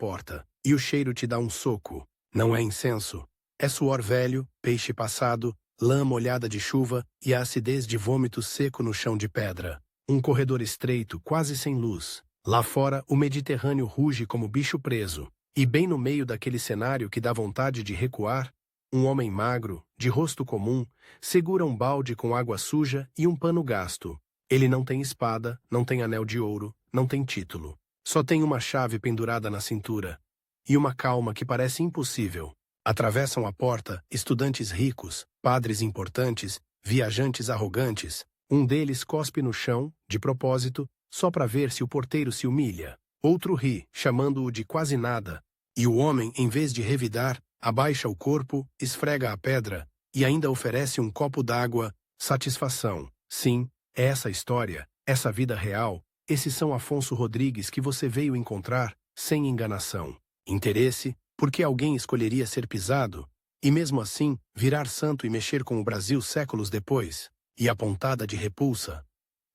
porta, e o cheiro te dá um soco. Não é incenso. É suor velho, peixe passado, lã molhada de chuva e a acidez de vômito seco no chão de pedra. Um corredor estreito, quase sem luz. Lá fora, o Mediterrâneo ruge como bicho preso. E bem no meio daquele cenário que dá vontade de recuar, um homem magro, de rosto comum, segura um balde com água suja e um pano gasto. Ele não tem espada, não tem anel de ouro, não tem título. Só tem uma chave pendurada na cintura. E uma calma que parece impossível. Atravessam a porta estudantes ricos, padres importantes, viajantes arrogantes. Um deles cospe no chão, de propósito, só para ver se o porteiro se humilha. Outro ri, chamando-o de quase nada. E o homem, em vez de revidar, abaixa o corpo, esfrega a pedra e ainda oferece um copo d'água. Satisfação. Sim, é essa história, essa vida real. Esses são Afonso Rodrigues que você veio encontrar, sem enganação. Interesse, porque alguém escolheria ser pisado, e mesmo assim, virar santo e mexer com o Brasil séculos depois, e a pontada de repulsa.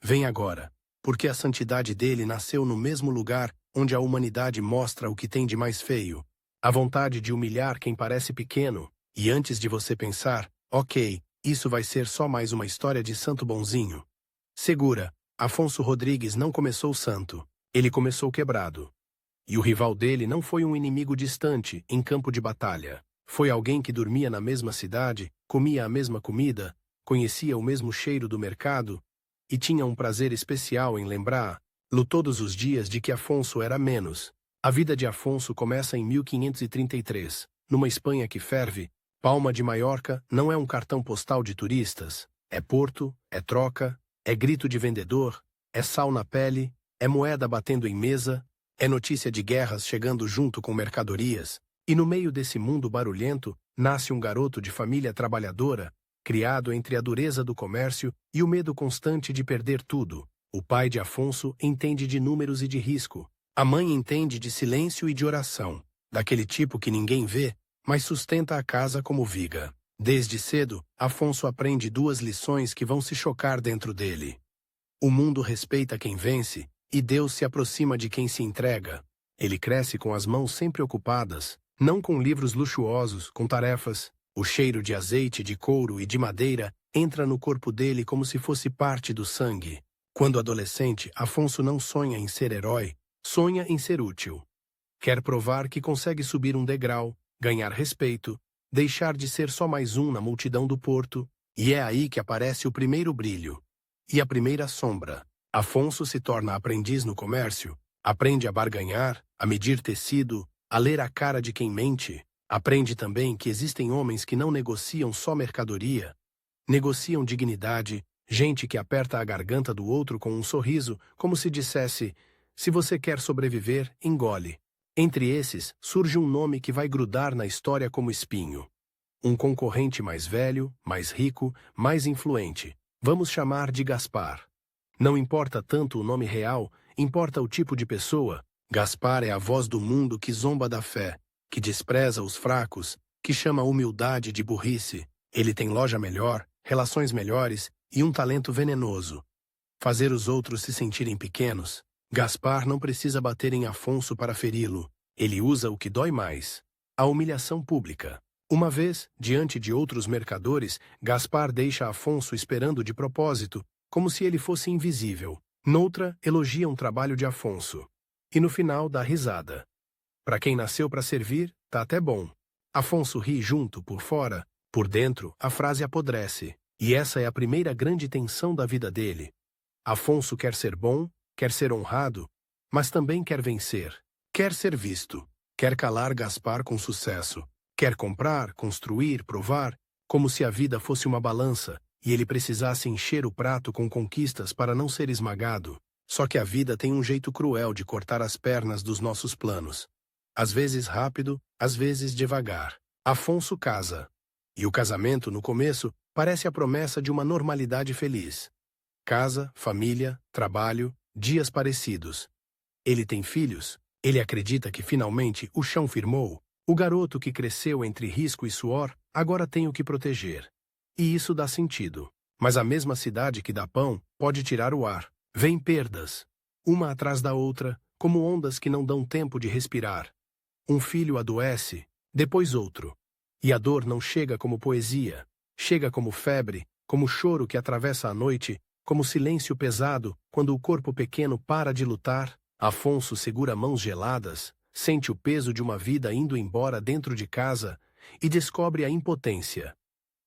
Vem agora, porque a santidade dele nasceu no mesmo lugar onde a humanidade mostra o que tem de mais feio, a vontade de humilhar quem parece pequeno, e antes de você pensar, ok, isso vai ser só mais uma história de santo bonzinho. Segura, Afonso Rodrigues não começou santo, ele começou quebrado. E o rival dele não foi um inimigo distante, em campo de batalha. Foi alguém que dormia na mesma cidade, comia a mesma comida, conhecia o mesmo cheiro do mercado e tinha um prazer especial em lembrar-lo todos os dias de que Afonso era menos. A vida de Afonso começa em 1533, numa Espanha que ferve. Palma de Maiorca não é um cartão postal de turistas. É porto, é troca, é grito de vendedor, é sal na pele, é moeda batendo em mesa, é notícia de guerras chegando junto com mercadorias. E no meio desse mundo barulhento, nasce um garoto de família trabalhadora, criado entre a dureza do comércio e o medo constante de perder tudo. O pai de Afonso entende de números e de risco. A mãe entende de silêncio e de oração, daquele tipo que ninguém vê, mas sustenta a casa como viga. Desde cedo, Afonso aprende duas lições que vão se chocar dentro dele. O mundo respeita quem vence, e Deus se aproxima de quem se entrega. Ele cresce com as mãos sempre ocupadas, não com livros luxuosos, com tarefas. O cheiro de azeite, de couro e de madeira entra no corpo dele como se fosse parte do sangue. Quando adolescente, Afonso não sonha em ser herói, sonha em ser útil. Quer provar que consegue subir um degrau, ganhar respeito, deixar de ser só mais um na multidão do porto, e é aí que aparece o primeiro brilho e a primeira sombra. Afonso se torna aprendiz no comércio, aprende a barganhar, a medir tecido, a ler a cara de quem mente. Aprende também que existem homens que não negociam só mercadoria, negociam dignidade, gente que aperta a garganta do outro com um sorriso, como se dissesse, se você quer sobreviver, engole. Entre esses, surge um nome que vai grudar na história como espinho. Um concorrente mais velho, mais rico, mais influente. Vamos chamar de Gaspar. Não importa tanto o nome real, importa o tipo de pessoa. Gaspar é a voz do mundo que zomba da fé, que despreza os fracos, que chama a humildade de burrice. Ele tem loja melhor, relações melhores e um talento venenoso. Fazer os outros se sentirem pequenos. Gaspar não precisa bater em Afonso para feri-lo. Ele usa o que dói mais: a humilhação pública. Uma vez, diante de outros mercadores, Gaspar deixa Afonso esperando de propósito, como se ele fosse invisível. Noutra, elogia um trabalho de Afonso. E no final dá risada. Para quem nasceu para servir, tá até bom. Afonso ri junto, por fora. Por dentro, a frase apodrece. E essa é a primeira grande tensão da vida dele. Afonso quer ser bom, quer ser honrado, mas também quer vencer. Quer ser visto. Quer calar Gaspar com sucesso. Quer comprar, construir, provar, como se a vida fosse uma balança e ele precisasse encher o prato com conquistas para não ser esmagado. Só que a vida tem um jeito cruel de cortar as pernas dos nossos planos. Às vezes rápido, às vezes devagar. Afonso casa. E o casamento, no começo, parece a promessa de uma normalidade feliz. Casa, família, trabalho, dias parecidos. Ele tem filhos, ele acredita que finalmente o chão firmou. O garoto que cresceu entre risco e suor agora tem o que proteger. E isso dá sentido. Mas a mesma cidade que dá pão pode tirar o ar. Vêm perdas, uma atrás da outra, como ondas que não dão tempo de respirar. Um filho adoece, depois outro. E a dor não chega como poesia, chega como febre, como choro que atravessa a noite, como silêncio pesado, quando o corpo pequeno para de lutar. Afonso segura mãos geladas, sente o peso de uma vida indo embora dentro de casa e descobre a impotência.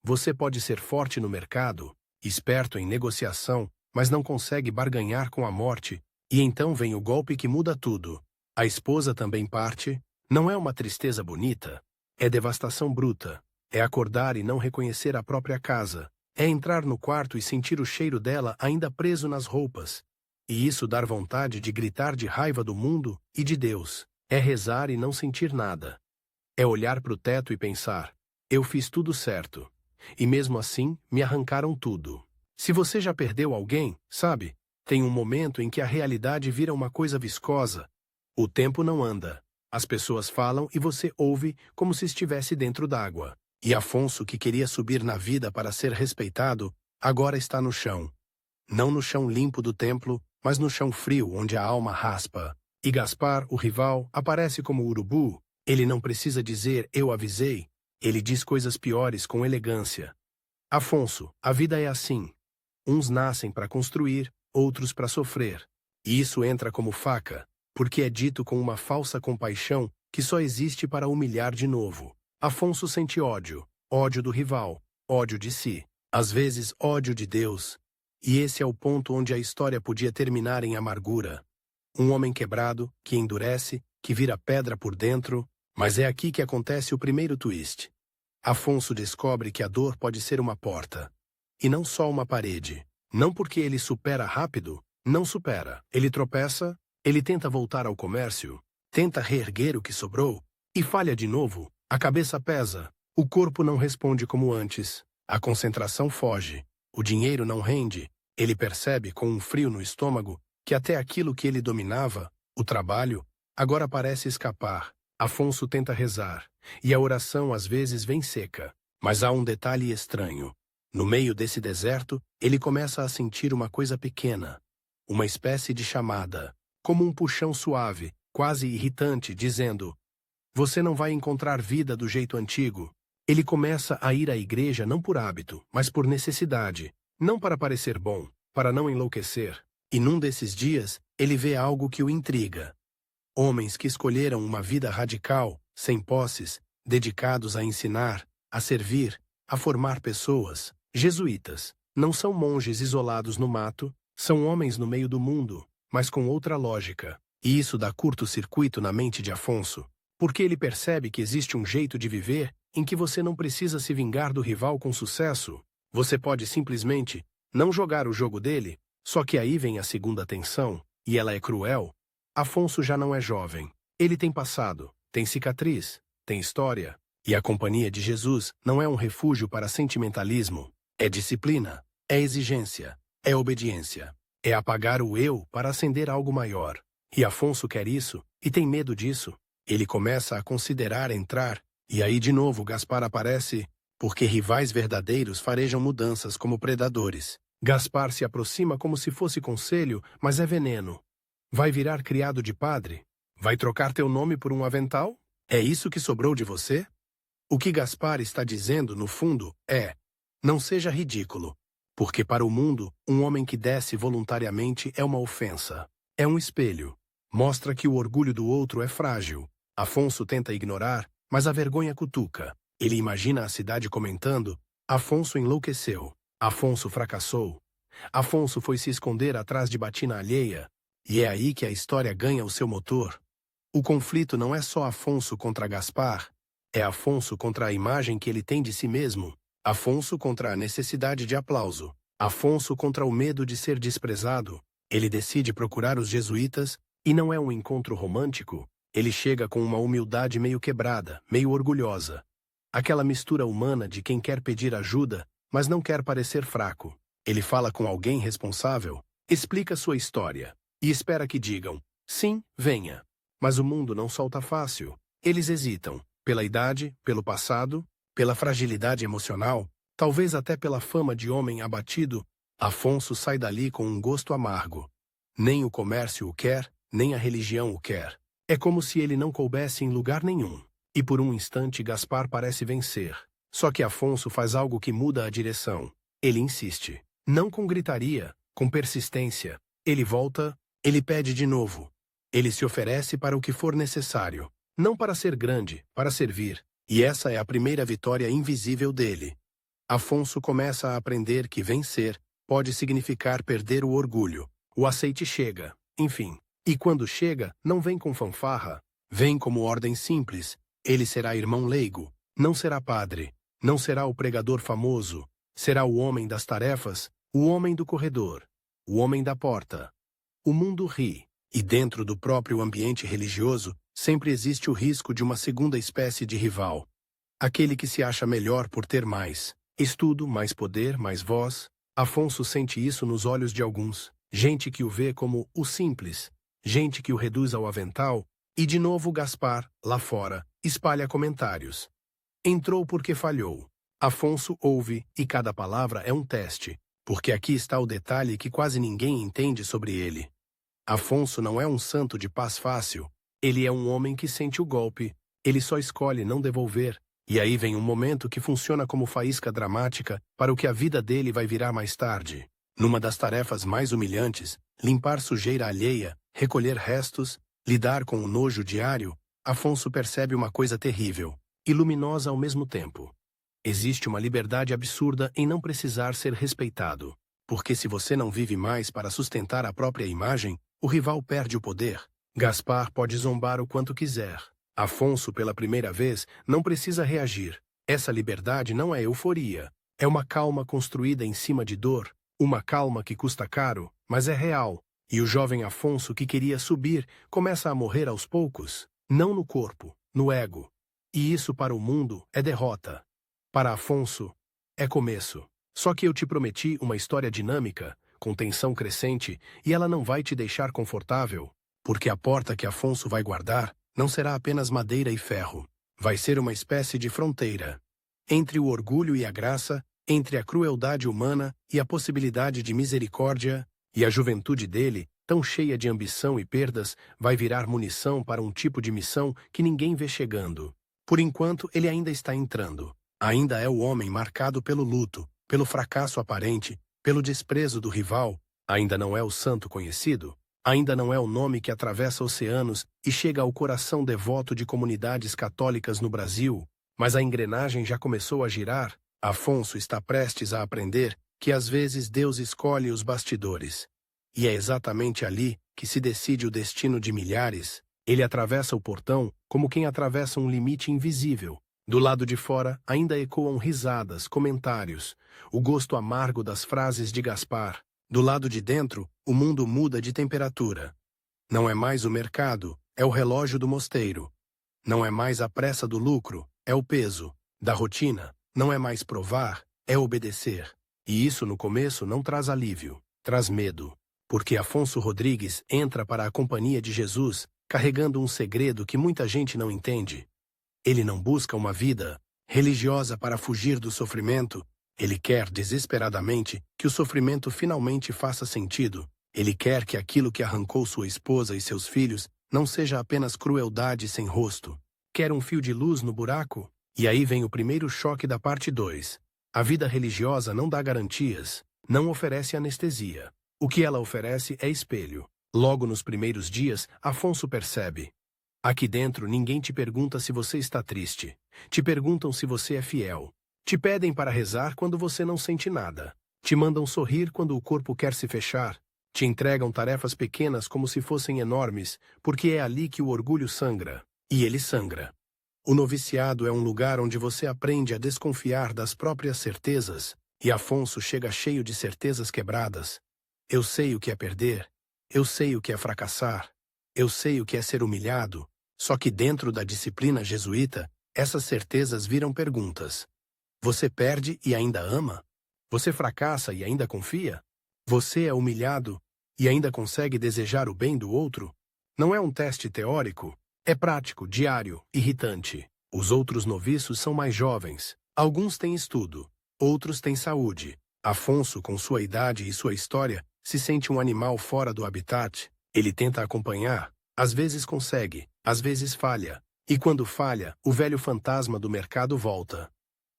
Você pode ser forte no mercado, esperto em negociação, mas não consegue barganhar com a morte, e então vem o golpe que muda tudo. A esposa também parte. Não é uma tristeza bonita, é devastação bruta. É acordar e não reconhecer a própria casa. É entrar no quarto e sentir o cheiro dela ainda preso nas roupas. E isso dar vontade de gritar de raiva do mundo e de Deus. É rezar e não sentir nada. É olhar para o teto e pensar: eu fiz tudo certo. E mesmo assim, me arrancaram tudo. Se você já perdeu alguém, sabe, tem um momento em que a realidade vira uma coisa viscosa. O tempo não anda. As pessoas falam e você ouve como se estivesse dentro d'água. E Afonso, que queria subir na vida para ser respeitado, agora está no chão. Não no chão limpo do templo, mas no chão frio onde a alma raspa. E Gaspar, o rival, aparece como urubu. Ele não precisa dizer "eu avisei". Ele diz coisas piores com elegância. Afonso, a vida é assim. Uns nascem para construir, outros para sofrer. E isso entra como faca, porque é dito com uma falsa compaixão que só existe para humilhar de novo. Afonso sente ódio, ódio do rival, ódio de si, às vezes ódio de Deus. E esse é o ponto onde a história podia terminar em amargura. Um homem quebrado, que endurece, que vira pedra por dentro, mas é aqui que acontece o primeiro twist. Afonso descobre que a dor pode ser uma porta, e não só uma parede. Não porque ele supera rápido, não supera. Ele tropeça, ele tenta voltar ao comércio, tenta reerguer o que sobrou, e falha de novo. A cabeça pesa, o corpo não responde como antes, a concentração foge, o dinheiro não rende. Ele percebe com um frio no estômago que até aquilo que ele dominava, o trabalho, agora parece escapar. Afonso tenta rezar, e a oração às vezes vem seca. Mas há um detalhe estranho. No meio desse deserto, ele começa a sentir uma coisa pequena, uma espécie de chamada, como um puxão suave, quase irritante, dizendo: você não vai encontrar vida do jeito antigo. Ele começa a ir à igreja não por hábito, mas por necessidade, não para parecer bom, para não enlouquecer. E num desses dias, ele vê algo que o intriga. Homens que escolheram uma vida radical, sem posses, dedicados a ensinar, a servir, a formar pessoas. Jesuítas. Não são monges isolados no mato, são homens no meio do mundo, mas com outra lógica. E isso dá curto-circuito na mente de Afonso, porque ele percebe que existe um jeito de viver em que você não precisa se vingar do rival com sucesso. Você pode simplesmente não jogar o jogo dele. Só que aí vem a segunda tensão, e ela é cruel. Afonso já não é jovem. Ele tem passado, tem cicatriz, tem história. E a companhia de Jesus não é um refúgio para sentimentalismo. É disciplina, é exigência, é obediência. É apagar o eu para acender algo maior. E Afonso quer isso, e tem medo disso. Ele começa a considerar entrar, e aí de novo Gaspar aparece, porque rivais verdadeiros farejam mudanças como predadores. Gaspar se aproxima como se fosse conselho, mas é veneno. Vai virar criado de padre? Vai trocar teu nome por um avental? É isso que sobrou de você? O que Gaspar está dizendo, no fundo, é: não seja ridículo, porque para o mundo, um homem que desce voluntariamente é uma ofensa. É um espelho. Mostra que o orgulho do outro é frágil. Afonso tenta ignorar, mas a vergonha cutuca. Ele imagina a cidade comentando: Afonso enlouqueceu. Afonso fracassou. Afonso foi se esconder atrás de batina alheia. E é aí que a história ganha o seu motor. O conflito não é só Afonso contra Gaspar, é Afonso contra a imagem que ele tem de si mesmo. Afonso contra a necessidade de aplauso. Afonso contra o medo de ser desprezado. Ele decide procurar os jesuítas, e não é um encontro romântico. Ele chega com uma humildade meio quebrada, meio orgulhosa. Aquela mistura humana de quem quer pedir ajuda, mas não quer parecer fraco. Ele fala com alguém responsável, explica sua história, e espera que digam: sim, venha. Mas o mundo não solta fácil. Eles hesitam, pela idade, pelo passado, pela fragilidade emocional, talvez até pela fama de homem abatido. Afonso sai dali com um gosto amargo. Nem o comércio o quer, nem a religião o quer. É como se ele não coubesse em lugar nenhum. E por um instante Gaspar parece vencer. Só que Afonso faz algo que muda a direção. Ele insiste. Não com gritaria, com persistência. Ele volta, ele pede de novo. Ele se oferece para o que for necessário. Não para ser grande, para servir. E essa é a primeira vitória invisível dele. Afonso começa a aprender que vencer pode significar perder o orgulho. O aceite chega, enfim. E quando chega, não vem com fanfarra. Vem como ordem simples. Ele será irmão leigo, não será padre, não será o pregador famoso, será o homem das tarefas, o homem do corredor, o homem da porta. O mundo ri, e dentro do próprio ambiente religioso sempre existe o risco de uma segunda espécie de rival. Aquele que se acha melhor por ter mais estudo, mais poder, mais voz. Afonso sente isso nos olhos de alguns, gente que o vê como o simples, gente que o reduz ao avental, e de novo Gaspar, lá fora, espalha comentários. Entrou porque falhou. Afonso ouve, e cada palavra é um teste, porque aqui está o detalhe que quase ninguém entende sobre ele. Afonso não é um santo de paz fácil. Ele é um homem que sente o golpe. Ele só escolhe não devolver. E aí vem um momento que funciona como faísca dramática para o que a vida dele vai virar mais tarde. Numa das tarefas mais humilhantes, limpar sujeira alheia, recolher restos, lidar com o nojo diário, Afonso percebe uma coisa terrível e luminosa ao mesmo tempo. Existe uma liberdade absurda em não precisar ser respeitado. Porque se você não vive mais para sustentar a própria imagem, o rival perde o poder. Gaspar pode zombar o quanto quiser. Afonso, pela primeira vez, não precisa reagir. Essa liberdade não é euforia. É uma calma construída em cima de dor, uma calma que custa caro, mas é real. E o jovem Afonso que queria subir começa a morrer aos poucos, não no corpo, no ego. E isso para o mundo é derrota. Para Afonso, é começo. Só que eu te prometi uma história dinâmica, com tensão crescente, e ela não vai te deixar confortável, porque a porta que Afonso vai guardar não será apenas madeira e ferro. Vai ser uma espécie de fronteira entre o orgulho e a graça, entre a crueldade humana e a possibilidade de misericórdia, e a juventude dele, tão cheia de ambição e perdas, vai virar munição para um tipo de missão que ninguém vê chegando. Por enquanto, ele ainda está entrando. Ainda é o homem marcado pelo luto, pelo fracasso aparente, pelo desprezo do rival. Ainda não é o santo conhecido. Ainda não é o nome que atravessa oceanos e chega ao coração devoto de comunidades católicas no Brasil. Mas a engrenagem já começou a girar. Afonso está prestes a aprender que às vezes Deus escolhe os bastidores. E é exatamente ali que se decide o destino de milhares. Ele atravessa o portão como quem atravessa um limite invisível. Do lado de fora ainda ecoam risadas, comentários, o gosto amargo das frases de Gaspar. Do lado de dentro, o mundo muda de temperatura. Não é mais o mercado, é o relógio do mosteiro. Não é mais a pressa do lucro, é o peso da rotina. Não é mais provar, é obedecer. E isso no começo não traz alívio, traz medo. Porque Afonso Rodrigues entra para a companhia de Jesus carregando um segredo que muita gente não entende. Ele não busca uma vida religiosa para fugir do sofrimento. Ele quer desesperadamente que o sofrimento finalmente faça sentido. Ele quer que aquilo que arrancou sua esposa e seus filhos não seja apenas crueldade sem rosto. Quer um fio de luz no buraco? E aí vem o primeiro choque da parte 2. A vida religiosa não dá garantias, não oferece anestesia. O que ela oferece é espelho. Logo nos primeiros dias, Afonso percebe. Aqui dentro ninguém te pergunta se você está triste. Te perguntam se você é fiel. Te pedem para rezar quando você não sente nada. Te mandam sorrir quando o corpo quer se fechar. Te entregam tarefas pequenas como se fossem enormes, porque é ali que o orgulho sangra. E ele sangra. O noviciado é um lugar onde você aprende a desconfiar das próprias certezas, e Afonso chega cheio de certezas quebradas. Eu sei o que é perder. Eu sei o que é fracassar. Eu sei o que é ser humilhado. Só que dentro da disciplina jesuíta, essas certezas viram perguntas. Você perde e ainda ama? Você fracassa e ainda confia? Você é humilhado e ainda consegue desejar o bem do outro? Não é um teste teórico, é prático, diário, irritante. Os outros noviços são mais jovens. Alguns têm estudo, outros têm saúde. Afonso, com sua idade e sua história, se sente um animal fora do habitat. Ele tenta acompanhar, às vezes consegue, Às vezes falha. E quando falha, o velho fantasma do mercado volta.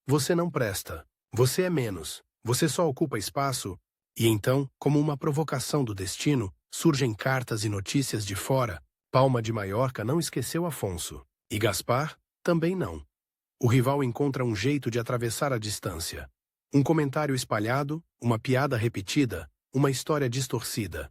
Você não presta. Você é menos. Você só ocupa espaço. E então, como uma provocação do destino, surgem cartas e notícias de fora. Palma de Maiorca não esqueceu Afonso. E Gaspar? Também não. O rival encontra um jeito de atravessar a distância. Um comentário espalhado, uma piada repetida, uma história distorcida.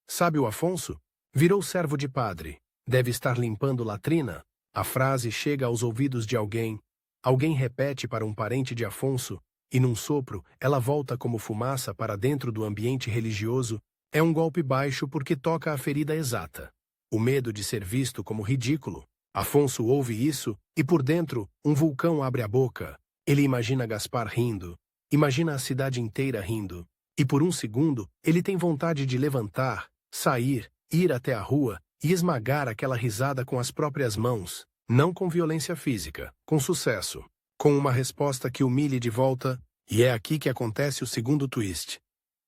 Sabe o Afonso? Virou servo de padre. Deve estar limpando latrina. A frase chega aos ouvidos de alguém. Alguém repete para um parente de Afonso, e num sopro, ela volta como fumaça para dentro do ambiente religioso. É um golpe baixo porque toca a ferida exata. O medo de ser visto como ridículo. Afonso ouve isso, e por dentro, um vulcão abre a boca. Ele imagina Gaspar rindo. Imagina a cidade inteira rindo. E por um segundo, ele tem vontade de levantar, sair, ir até a rua e esmagar aquela risada com as próprias mãos. Não com violência física, com sucesso. Com uma resposta que humilhe de volta, e é aqui que acontece o segundo twist.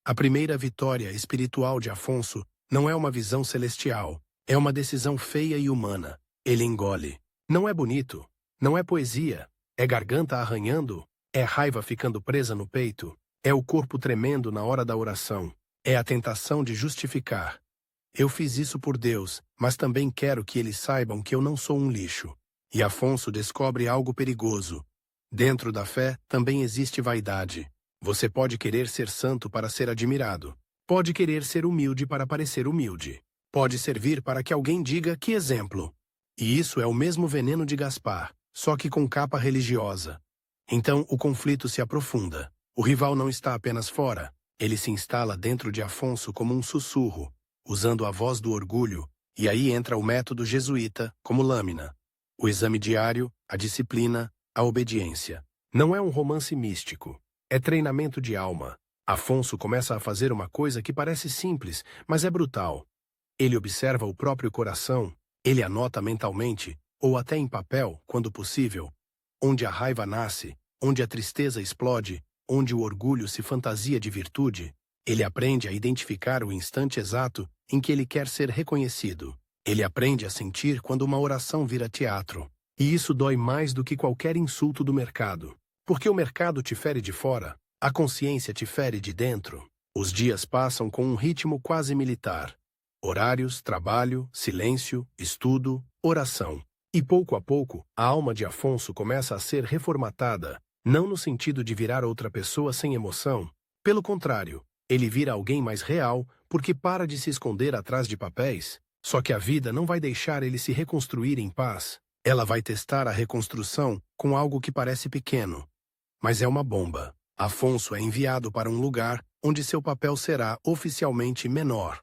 A primeira vitória espiritual de Afonso não é uma visão celestial, é uma decisão feia e humana. Ele engole. Não é bonito, não é poesia, é garganta arranhando, é raiva ficando presa no peito, é o corpo tremendo na hora da oração, é a tentação de justificar. Eu fiz isso por Deus, mas também quero que eles saibam que eu não sou um lixo. E Afonso descobre algo perigoso. Dentro da fé também existe vaidade. Você pode querer ser santo para ser admirado. Pode querer ser humilde para parecer humilde. Pode servir para que alguém diga que exemplo. E isso é o mesmo veneno de Gaspar, só que com capa religiosa. Então o conflito se aprofunda. O rival não está apenas fora. Ele se instala dentro de Afonso como um sussurro, usando a voz do orgulho, e aí entra o método jesuíta como lâmina. O exame diário, a disciplina, a obediência. Não é um romance místico. É treinamento de alma. Afonso começa a fazer uma coisa que parece simples, mas é brutal. Ele observa o próprio coração, ele anota mentalmente, ou até em papel, quando possível, onde a raiva nasce, onde a tristeza explode, onde o orgulho se fantasia de virtude. Ele aprende a identificar o instante exato em que ele quer ser reconhecido. Ele aprende a sentir quando uma oração vira teatro. E isso dói mais do que qualquer insulto do mercado. Porque o mercado te fere de fora, a consciência te fere de dentro. Os dias passam com um ritmo quase militar. Horários, trabalho, silêncio, estudo, oração. E pouco a pouco, a alma de Afonso começa a ser reformatada, não no sentido de virar outra pessoa sem emoção. Pelo contrário, ele vira alguém mais real, porque para de se esconder atrás de papéis. Só que a vida não vai deixar ele se reconstruir em paz. Ela vai testar a reconstrução com algo que parece pequeno. Mas é uma bomba. Afonso é enviado para um lugar onde seu papel será oficialmente menor.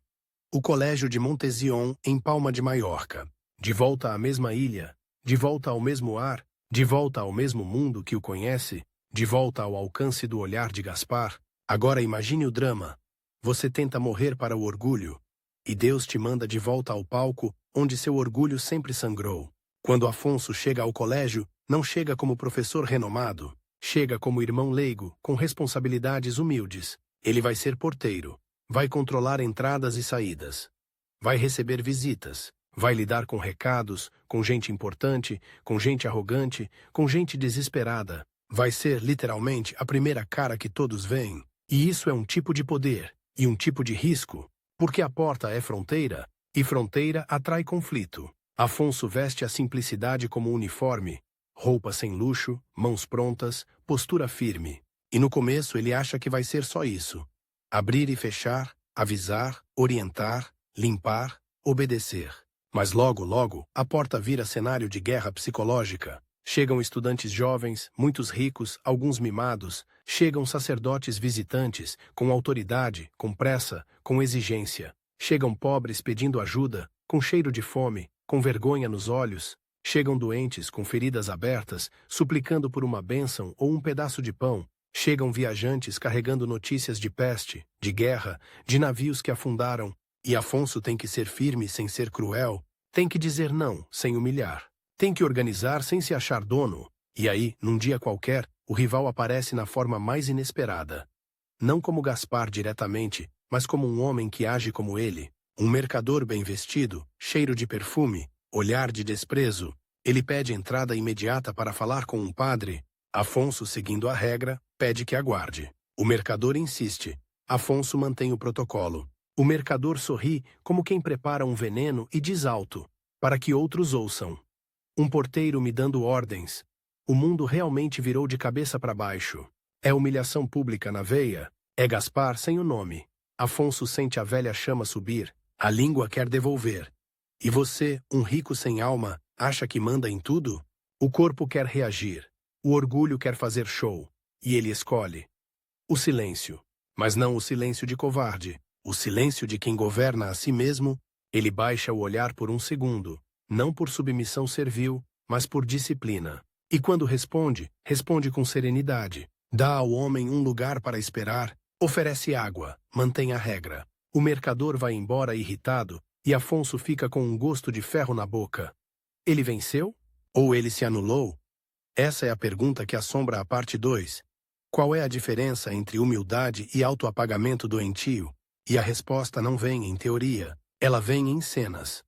O Colégio de Montezion, em Palma de Maiorca. De volta à mesma ilha, de volta ao mesmo ar, de volta ao mesmo mundo que o conhece, de volta ao alcance do olhar de Gaspar. Agora imagine o drama. Você tenta morrer para o orgulho, e Deus te manda de volta ao palco onde seu orgulho sempre sangrou. Quando Afonso chega ao colégio, não chega como professor renomado, chega como irmão leigo, com responsabilidades humildes. Ele vai ser porteiro, vai controlar entradas e saídas, vai receber visitas, vai lidar com recados, com gente importante, com gente arrogante, com gente desesperada. Vai ser, literalmente, a primeira cara que todos veem. E isso é um tipo de poder, e um tipo de risco, porque a porta é fronteira, e fronteira atrai conflito. Afonso veste a simplicidade como uniforme, roupa sem luxo, mãos prontas, postura firme. E no começo ele acha que vai ser só isso. Abrir e fechar, avisar, orientar, limpar, obedecer. Mas logo, logo, a porta vira cenário de guerra psicológica. Chegam estudantes jovens, muitos ricos, alguns mimados. Chegam sacerdotes visitantes, com autoridade, com pressa, com exigência. Chegam pobres pedindo ajuda, com cheiro de fome, com vergonha nos olhos. Chegam doentes, com feridas abertas, suplicando por uma bênção ou um pedaço de pão. Chegam viajantes carregando notícias de peste, de guerra, de navios que afundaram. E Afonso tem que ser firme sem ser cruel, tem que dizer não sem humilhar. Tem que organizar sem se achar dono. E aí, num dia qualquer, o rival aparece na forma mais inesperada. Não como Gaspar diretamente, mas como um homem que age como ele. Um mercador bem vestido, cheiro de perfume, olhar de desprezo. Ele pede entrada imediata para falar com um padre. Afonso, seguindo a regra, pede que aguarde. O mercador insiste. Afonso mantém o protocolo. O mercador sorri como quem prepara um veneno e diz alto, para que outros ouçam. Um porteiro me dando ordens. O mundo realmente virou de cabeça para baixo. É humilhação pública na veia. É Gaspar sem o nome. Afonso sente a velha chama subir. A língua quer devolver. E você, um rico sem alma, acha que manda em tudo? O corpo quer reagir. O orgulho quer fazer show. E ele escolhe. O silêncio. Mas não o silêncio de covarde. O silêncio de quem governa a si mesmo. Ele baixa o olhar por um segundo. Não por submissão servil, mas por disciplina. E quando responde, responde com serenidade. Dá ao homem um lugar para esperar. Oferece água. Mantém a regra. O mercador vai embora irritado. E Afonso fica com um gosto de ferro na boca. Ele venceu? Ou ele se anulou? Essa é a pergunta que assombra a parte 2. Qual é a diferença entre humildade e autoapagamento doentio? E a resposta não vem em teoria, ela vem em cenas.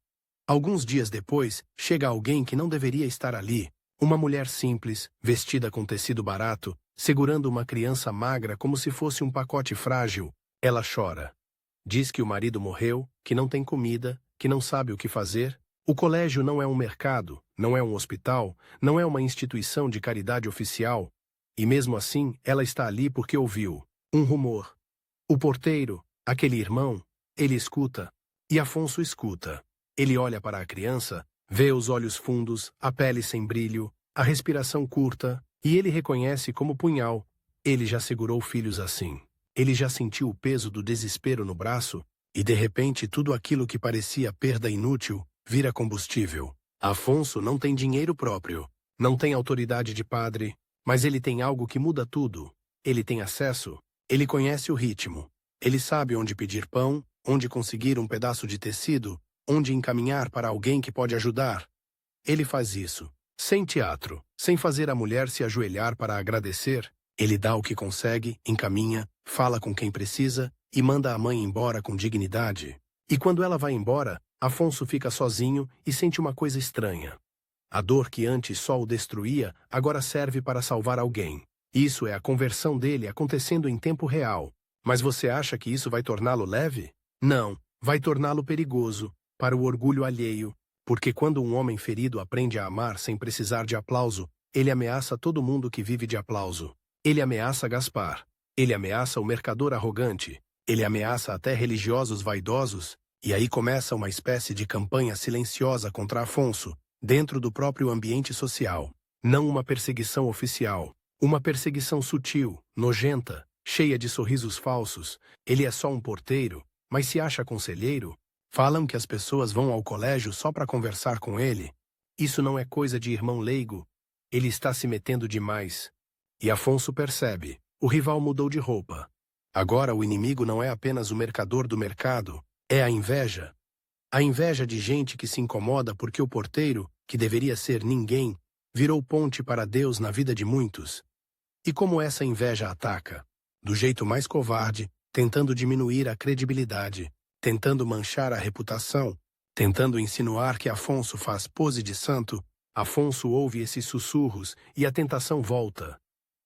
Alguns dias depois, chega alguém que não deveria estar ali. Uma mulher simples, vestida com tecido barato, segurando uma criança magra como se fosse um pacote frágil. Ela chora. Diz que o marido morreu, que não tem comida, que não sabe o que fazer. O colégio não é um mercado, não é um hospital, não é uma instituição de caridade oficial. E mesmo assim, ela está ali porque ouviu um rumor. O porteiro, aquele irmão, ele escuta. E Afonso escuta. Ele olha para a criança, vê os olhos fundos, a pele sem brilho, a respiração curta, e ele reconhece como punhal. Ele já segurou filhos assim. Ele já sentiu o peso do desespero no braço, e de repente tudo aquilo que parecia perda inútil vira combustível. Afonso não tem dinheiro próprio, não tem autoridade de padre, mas ele tem algo que muda tudo. Ele tem acesso, ele conhece o ritmo, ele sabe onde pedir pão, onde conseguir um pedaço de tecido, onde encaminhar para alguém que pode ajudar. Ele faz isso, sem teatro, sem fazer a mulher se ajoelhar para agradecer. Ele dá o que consegue, encaminha, fala com quem precisa e manda a mãe embora com dignidade. E quando ela vai embora, Afonso fica sozinho e sente uma coisa estranha. A dor que antes só o destruía, agora serve para salvar alguém. Isso é a conversão dele acontecendo em tempo real. Mas você acha que isso vai torná-lo leve? Não, vai torná-lo perigoso, para o orgulho alheio, porque quando um homem ferido aprende a amar sem precisar de aplauso, ele ameaça todo mundo que vive de aplauso. Ele ameaça Gaspar. Ele ameaça o mercador arrogante. Ele ameaça até religiosos vaidosos. E aí começa uma espécie de campanha silenciosa contra Afonso, dentro do próprio ambiente social. Não uma perseguição oficial. Uma perseguição sutil, nojenta, cheia de sorrisos falsos. Ele é só um porteiro, mas se acha conselheiro. Falam que as pessoas vão ao colégio só para conversar com ele. Isso não é coisa de irmão leigo. Ele está se metendo demais. E Afonso percebe. O rival mudou de roupa. Agora o inimigo não é apenas o mercador do mercado, é a inveja. A inveja de gente que se incomoda porque o porteiro, que deveria ser ninguém, virou ponte para Deus na vida de muitos. E como essa inveja ataca? Do jeito mais covarde, tentando diminuir a credibilidade, tentando manchar a reputação, tentando insinuar que Afonso faz pose de santo. Afonso ouve esses sussurros e a tentação volta.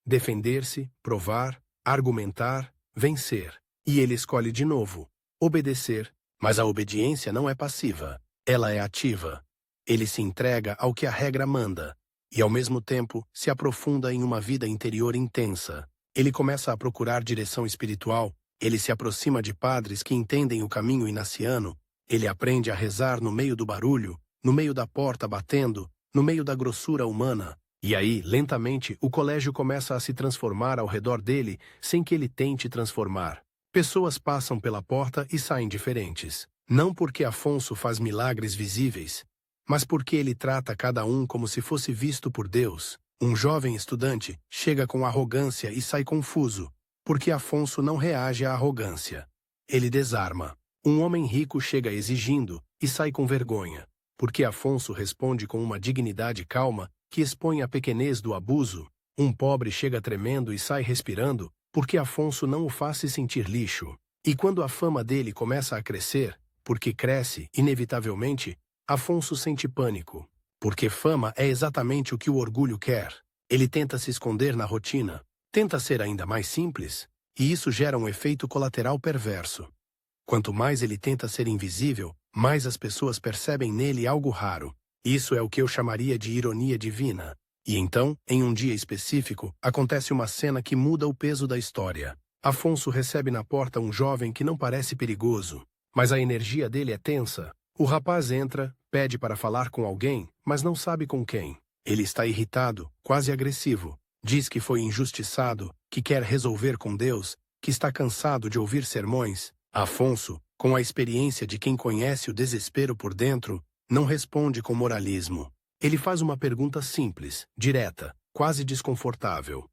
Defender-se, provar, argumentar, vencer. E ele escolhe de novo, obedecer. Mas a obediência não é passiva, ela é ativa. Ele se entrega ao que a regra manda, e ao mesmo tempo se aprofunda em uma vida interior intensa. Ele começa a procurar direção espiritual, ele se aproxima de padres que entendem o caminho inaciano, ele aprende a rezar no meio do barulho, no meio da porta batendo, no meio da grossura humana. E aí, lentamente, o colégio começa a se transformar ao redor dele, sem que ele tente transformar. Pessoas passam pela porta e saem diferentes. Não porque Afonso faz milagres visíveis, mas porque ele trata cada um como se fosse visto por Deus. Um jovem estudante chega com arrogância e sai confuso, porque Afonso não reage à arrogância. Ele desarma. Um homem rico chega exigindo e sai com vergonha, porque Afonso responde com uma dignidade calma que expõe a pequenez do abuso. Um pobre chega tremendo e sai respirando, porque Afonso não o faz se sentir lixo. E quando a fama dele começa a crescer, porque cresce, inevitavelmente, Afonso sente pânico, porque fama é exatamente o que o orgulho quer. Ele tenta se esconder na rotina, tenta ser ainda mais simples, e isso gera um efeito colateral perverso. Quanto mais ele tenta ser invisível, mais as pessoas percebem nele algo raro. Isso é o que eu chamaria de ironia divina. E então, em um dia específico, acontece uma cena que muda o peso da história. Afonso recebe na porta um jovem que não parece perigoso, mas a energia dele é tensa. O rapaz entra, pede para falar com alguém, mas não sabe com quem. Ele está irritado, quase agressivo. Diz que foi injustiçado, que quer resolver com Deus, que está cansado de ouvir sermões. Afonso, com a experiência de quem conhece o desespero por dentro, não responde com moralismo. Ele faz uma pergunta simples, direta, quase desconfortável.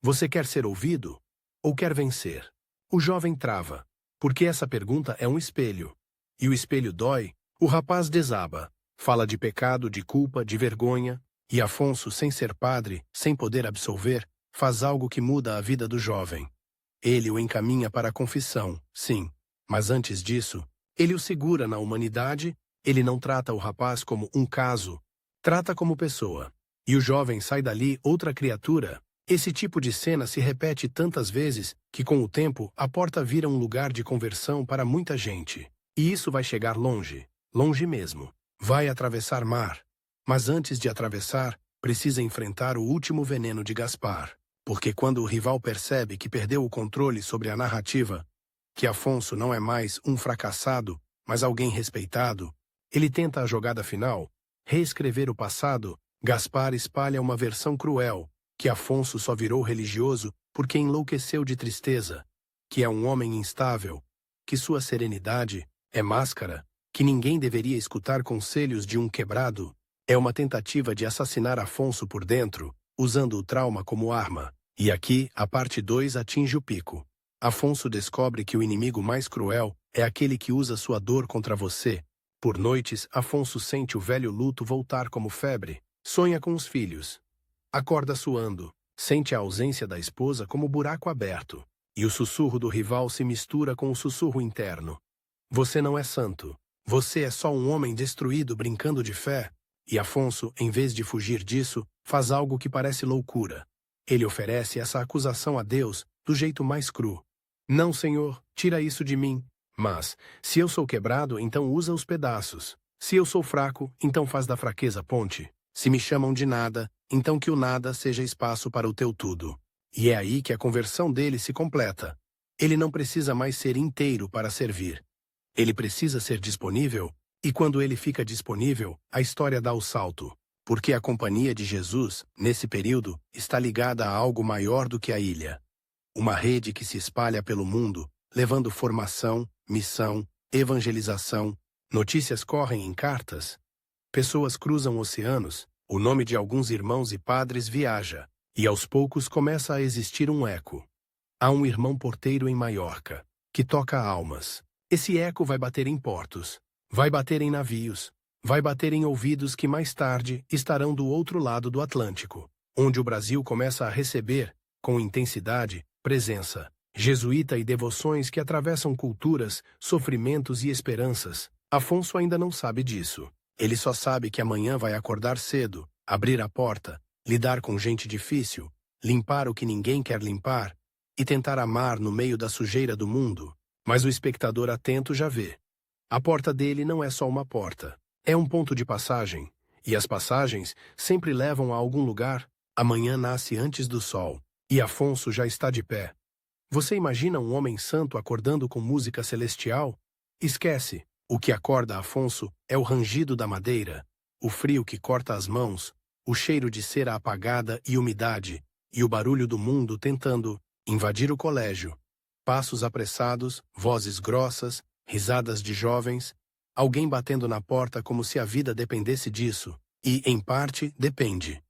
Você quer ser ouvido? Ou quer vencer? O jovem trava, porque essa pergunta é um espelho. E o espelho dói, o rapaz desaba. Fala de pecado, de culpa, de vergonha. E Afonso, sem ser padre, sem poder absolver, faz algo que muda a vida do jovem. Ele o encaminha para a confissão, sim, mas antes disso, ele o segura na humanidade. Ele não trata o rapaz como um caso, trata como pessoa. E o jovem sai dali outra criatura. Esse tipo de cena se repete tantas vezes que, com o tempo, a porta vira um lugar de conversão para muita gente. E isso vai chegar longe, longe mesmo. Vai atravessar mar. Mas antes de atravessar, precisa enfrentar o último veneno de Gaspar. Porque quando o rival percebe que perdeu o controle sobre a narrativa, que Afonso não é mais um fracassado, mas alguém respeitado, ele tenta a jogada final, reescrever o passado. Gaspar espalha uma versão cruel, que Afonso só virou religioso porque enlouqueceu de tristeza, que é um homem instável, que sua serenidade é máscara, que ninguém deveria escutar conselhos de um quebrado. É uma tentativa de assassinar Afonso por dentro, usando o trauma como arma. E aqui, a parte 2 atinge o pico. Afonso descobre que o inimigo mais cruel é aquele que usa sua dor contra você. Por noites, Afonso sente o velho luto voltar como febre. Sonha com os filhos. Acorda suando. Sente a ausência da esposa como buraco aberto. E o sussurro do rival se mistura com o sussurro interno. Você não é santo. Você é só um homem destruído brincando de fé. E Afonso, em vez de fugir disso, faz algo que parece loucura. Ele oferece essa acusação a Deus do jeito mais cru. Não, Senhor, tira isso de mim. Mas, se eu sou quebrado, então usa os pedaços. Se eu sou fraco, então faz da fraqueza ponte. Se me chamam de nada, então que o nada seja espaço para o teu tudo. E é aí que a conversão dele se completa. Ele não precisa mais ser inteiro para servir. Ele precisa ser disponível. E quando ele fica disponível, a história dá o salto. Porque a companhia de Jesus, nesse período, está ligada a algo maior do que a ilha. Uma rede que se espalha pelo mundo, levando formação, missão, evangelização. Notícias correm em cartas. Pessoas cruzam oceanos. O nome de alguns irmãos e padres viaja. E aos poucos começa a existir um eco. Há um irmão porteiro em Maiorca, que toca almas. Esse eco vai bater em portos. Vai bater em navios, vai bater em ouvidos que mais tarde estarão do outro lado do Atlântico, onde o Brasil começa a receber, com intensidade, presença jesuíta e devoções que atravessam culturas, sofrimentos e esperanças. Afonso ainda não sabe disso. Ele só sabe que amanhã vai acordar cedo, abrir a porta, lidar com gente difícil, limpar o que ninguém quer limpar e tentar amar no meio da sujeira do mundo. Mas o espectador atento já vê. A porta dele não é só uma porta. É um ponto de passagem. E as passagens sempre levam a algum lugar. Amanhã nasce antes do sol. E Afonso já está de pé. Você imagina um homem santo acordando com música celestial? Esquece. O que acorda Afonso é o rangido da madeira, o frio que corta as mãos, o cheiro de cera apagada e umidade, e o barulho do mundo tentando invadir o colégio. Passos apressados, vozes grossas, risadas de jovens, alguém batendo na porta como se a vida dependesse disso. E, em parte, depende.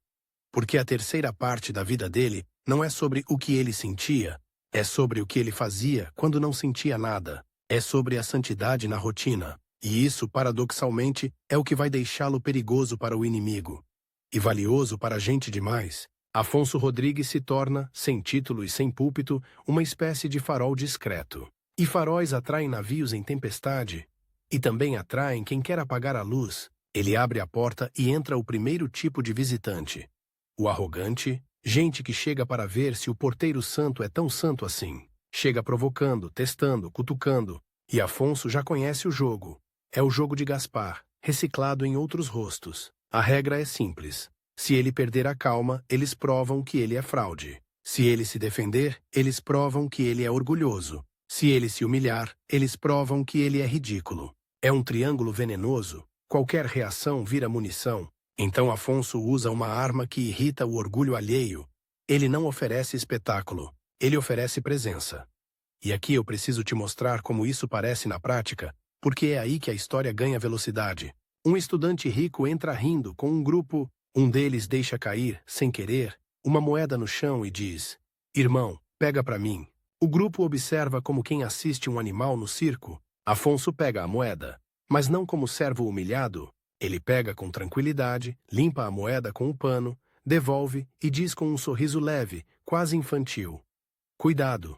Porque a terceira parte da vida dele não é sobre o que ele sentia, é sobre o que ele fazia quando não sentia nada. É sobre a santidade na rotina. E isso, paradoxalmente, é o que vai deixá-lo perigoso para o inimigo. E valioso para a gente demais. Afonso Rodrigues se torna, sem título e sem púlpito, uma espécie de farol discreto. E faróis atraem navios em tempestade. E também atraem quem quer apagar a luz. Ele abre a porta e entra o primeiro tipo de visitante. O arrogante, gente que chega para ver se o porteiro santo é tão santo assim. Chega provocando, testando, cutucando. E Afonso já conhece o jogo. É o jogo de Gaspar, reciclado em outros rostos. A regra é simples. Se ele perder a calma, eles provam que ele é fraude. Se ele se defender, eles provam que ele é orgulhoso. Se ele se humilhar, eles provam que ele é ridículo. É um triângulo venenoso. Qualquer reação vira munição. Então Afonso usa uma arma que irrita o orgulho alheio. Ele não oferece espetáculo. Ele oferece presença. E aqui eu preciso te mostrar como isso parece na prática, porque é aí que a história ganha velocidade. Um estudante rico entra rindo com um grupo. Um deles deixa cair, sem querer, uma moeda no chão e diz: "Irmão, pega pra mim." O grupo observa como quem assiste um animal no circo. Afonso pega a moeda, mas não como servo humilhado. Ele pega com tranquilidade, limpa a moeda com um pano, devolve e diz com um sorriso leve, quase infantil: "Cuidado.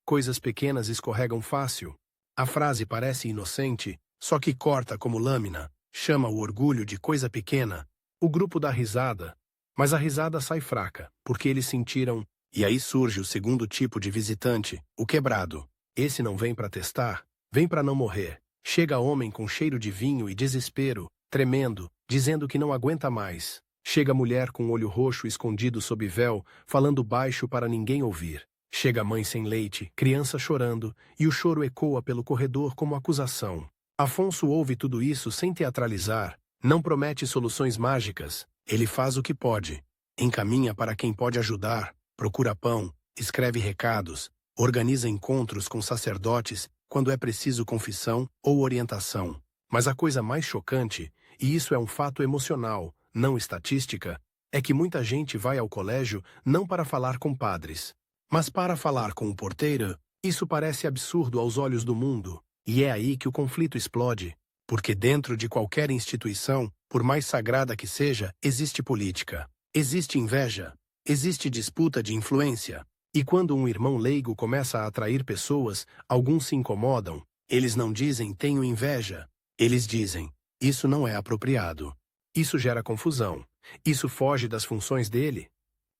Coisas pequenas escorregam fácil." A frase parece inocente, só que corta como lâmina, chama o orgulho de coisa pequena. O grupo dá risada, mas a risada sai fraca, porque eles sentiram. E aí surge o segundo tipo de visitante, o quebrado. Esse não vem para testar, vem para não morrer. Chega homem com cheiro de vinho e desespero, tremendo, dizendo que não aguenta mais. Chega mulher com olho roxo escondido sob véu, falando baixo para ninguém ouvir. Chega mãe sem leite, criança chorando, e o choro ecoa pelo corredor como acusação. Afonso ouve tudo isso sem teatralizar, não promete soluções mágicas, ele faz o que pode. Encaminha para quem pode ajudar, procura pão, escreve recados, organiza encontros com sacerdotes quando é preciso confissão ou orientação. Mas a coisa mais chocante, e isso é um fato emocional, não estatística, é que muita gente vai ao colégio não para falar com padres, mas para falar com o porteiro. Isso parece absurdo aos olhos do mundo, e é aí que o conflito explode, porque dentro de qualquer instituição, por mais sagrada que seja, existe política, existe inveja, existe disputa de influência. E quando um irmão leigo começa a atrair pessoas, alguns se incomodam. Eles não dizem "tenho inveja", eles dizem "isso não é apropriado". Isso gera confusão, isso foge das funções dele.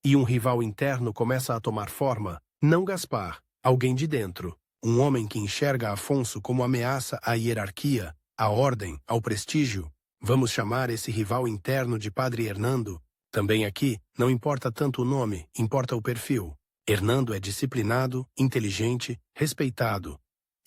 E um rival interno começa a tomar forma, não Gaspar, alguém de dentro, um homem que enxerga Afonso como ameaça à hierarquia, à ordem, ao prestígio. Vamos chamar esse rival interno de Padre Hernando. Também aqui, não importa tanto o nome, importa o perfil. Hernando é disciplinado, inteligente, respeitado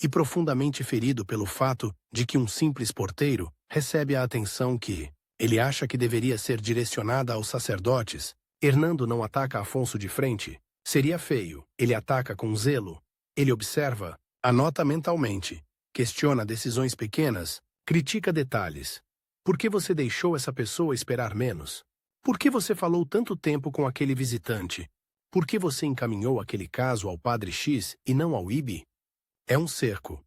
e profundamente ferido pelo fato de que um simples porteiro recebe a atenção que ele acha que deveria ser direcionada aos sacerdotes. Hernando não ataca Afonso de frente. Seria feio. Ele ataca com zelo. Ele observa, anota mentalmente, questiona decisões pequenas, critica detalhes. Por que você deixou essa pessoa esperar menos? Por que você falou tanto tempo com aquele visitante? Por que você encaminhou aquele caso ao Padre X e não ao IB? É um cerco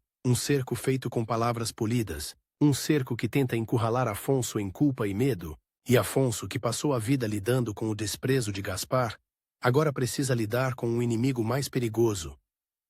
feito com palavras polidas, um cerco que tenta encurralar Afonso em culpa e medo, e Afonso, que passou a vida lidando com o desprezo de Gaspar, agora precisa lidar com um inimigo mais perigoso,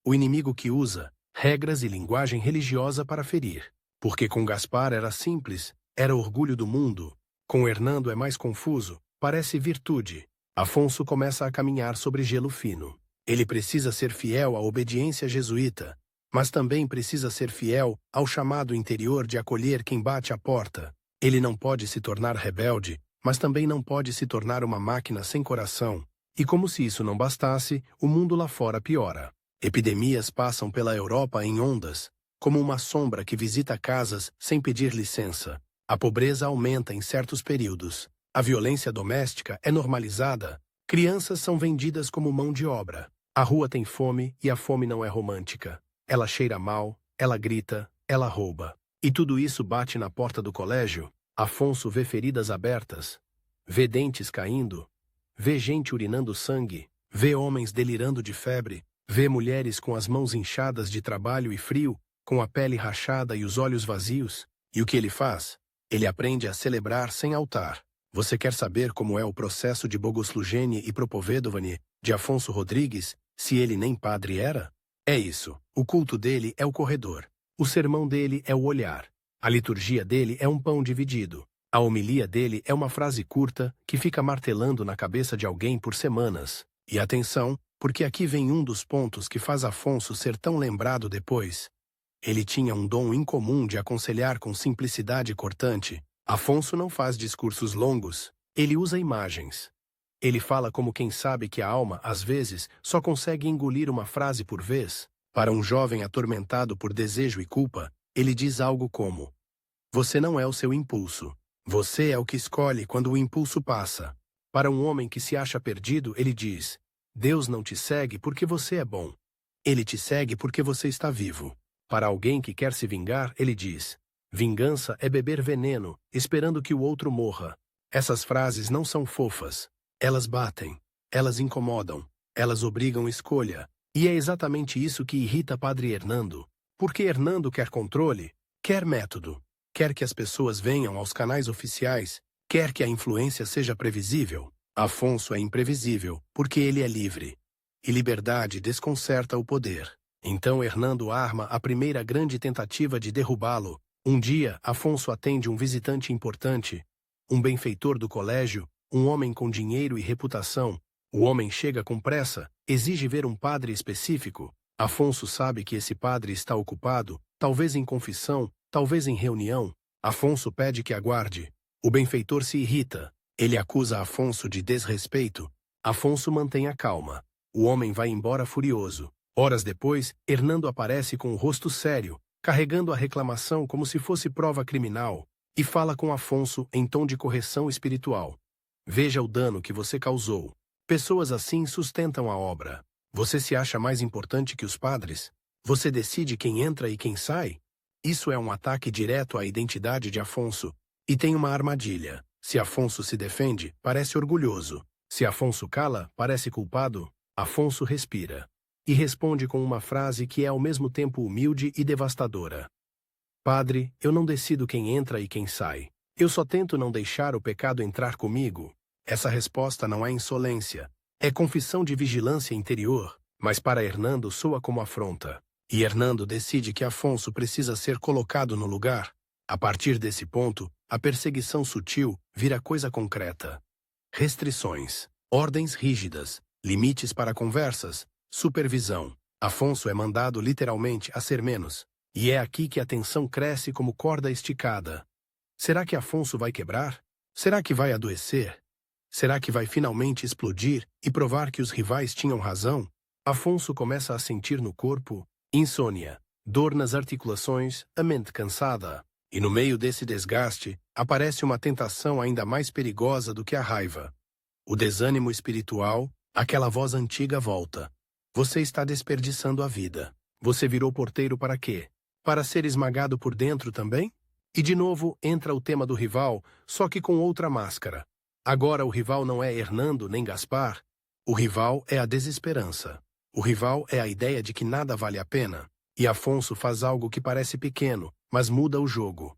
o inimigo que usa regras e linguagem religiosa para ferir. Porque com Gaspar era simples, era orgulho do mundo, com Hernando é mais confuso, parece virtude. Afonso começa a caminhar sobre gelo fino. Ele precisa ser fiel à obediência jesuíta, mas também precisa ser fiel ao chamado interior de acolher quem bate à porta. Ele não pode se tornar rebelde, mas também não pode se tornar uma máquina sem coração. E como se isso não bastasse, o mundo lá fora piora. Epidemias passam pela Europa em ondas, como uma sombra que visita casas sem pedir licença. A pobreza aumenta em certos períodos. A violência doméstica é normalizada. Crianças são vendidas como mão de obra. A rua tem fome e a fome não é romântica. Ela cheira mal, ela grita, ela rouba. E tudo isso bate na porta do colégio. Afonso vê feridas abertas, vê dentes caindo, vê gente urinando sangue, vê homens delirando de febre, vê mulheres com as mãos inchadas de trabalho e frio, com a pele rachada e os olhos vazios. E o que ele faz? Ele aprende a celebrar sem altar. Você quer saber como é o processo de Bogoslujenie e Propovedovanie de Afonso Rodrigues, se ele nem padre era? É isso. O culto dele é o corredor. O sermão dele é o olhar. A liturgia dele é um pão dividido. A homilia dele é uma frase curta que fica martelando na cabeça de alguém por semanas. E atenção, porque aqui vem um dos pontos que faz Afonso ser tão lembrado depois. Ele tinha um dom incomum de aconselhar com simplicidade cortante. Afonso não faz discursos longos, ele usa imagens. Ele fala como quem sabe que a alma, às vezes, só consegue engolir uma frase por vez. Para um jovem atormentado por desejo e culpa, ele diz algo como: você não é o seu impulso. Você é o que escolhe quando o impulso passa. Para um homem que se acha perdido, ele diz: Deus não te segue porque você é bom. Ele te segue porque você está vivo. Para alguém que quer se vingar, ele diz: vingança é beber veneno, esperando que o outro morra. Essas frases não são fofas. Elas batem. Elas incomodam. Elas obrigam escolha. E é exatamente isso que irrita Padre Hernando. Porque Hernando quer controle, quer método. Quer que as pessoas venham aos canais oficiais, quer que a influência seja previsível. Afonso é imprevisível, porque ele é livre. E liberdade desconcerta o poder. Então Hernando arma a primeira grande tentativa de derrubá-lo. Um dia, Afonso atende um visitante importante, um benfeitor do colégio, um homem com dinheiro e reputação. O homem chega com pressa, exige ver um padre específico. Afonso sabe que esse padre está ocupado, talvez em confissão, talvez em reunião. Afonso pede que aguarde. O benfeitor se irrita. Ele acusa Afonso de desrespeito. Afonso mantém a calma. O homem vai embora furioso. Horas depois, Hernando aparece com o rosto sério, carregando a reclamação como se fosse prova criminal, e fala com Afonso em tom de correção espiritual. Veja o dano que você causou. Pessoas assim sustentam a obra. Você se acha mais importante que os padres? Você decide quem entra e quem sai? Isso é um ataque direto à identidade de Afonso. E tem uma armadilha. Se Afonso se defende, parece orgulhoso. Se Afonso cala, parece culpado. Afonso respira. E responde com uma frase que é ao mesmo tempo humilde e devastadora. Padre, eu não decido quem entra e quem sai. Eu só tento não deixar o pecado entrar comigo. Essa resposta não é insolência. É confissão de vigilância interior. Mas para Hernando soa como afronta. E Hernando decide que Afonso precisa ser colocado no lugar. A partir desse ponto, a perseguição sutil vira coisa concreta. Restrições, ordens rígidas, limites para conversas, supervisão. Afonso é mandado literalmente a ser menos. E é aqui que a tensão cresce como corda esticada. Será que Afonso vai quebrar? Será que vai adoecer? Será que vai finalmente explodir e provar que os rivais tinham razão? Afonso começa a sentir no corpo insônia, dor nas articulações, a mente cansada. E no meio desse desgaste, aparece uma tentação ainda mais perigosa do que a raiva. O desânimo espiritual, aquela voz antiga volta. Você está desperdiçando a vida. Você virou porteiro para quê? Para ser esmagado por dentro também? E de novo entra o tema do rival, só que com outra máscara. Agora o rival não é Hernando nem Gaspar. O rival é a desesperança. O rival é a ideia de que nada vale a pena. E Afonso faz algo que parece pequeno, mas muda o jogo.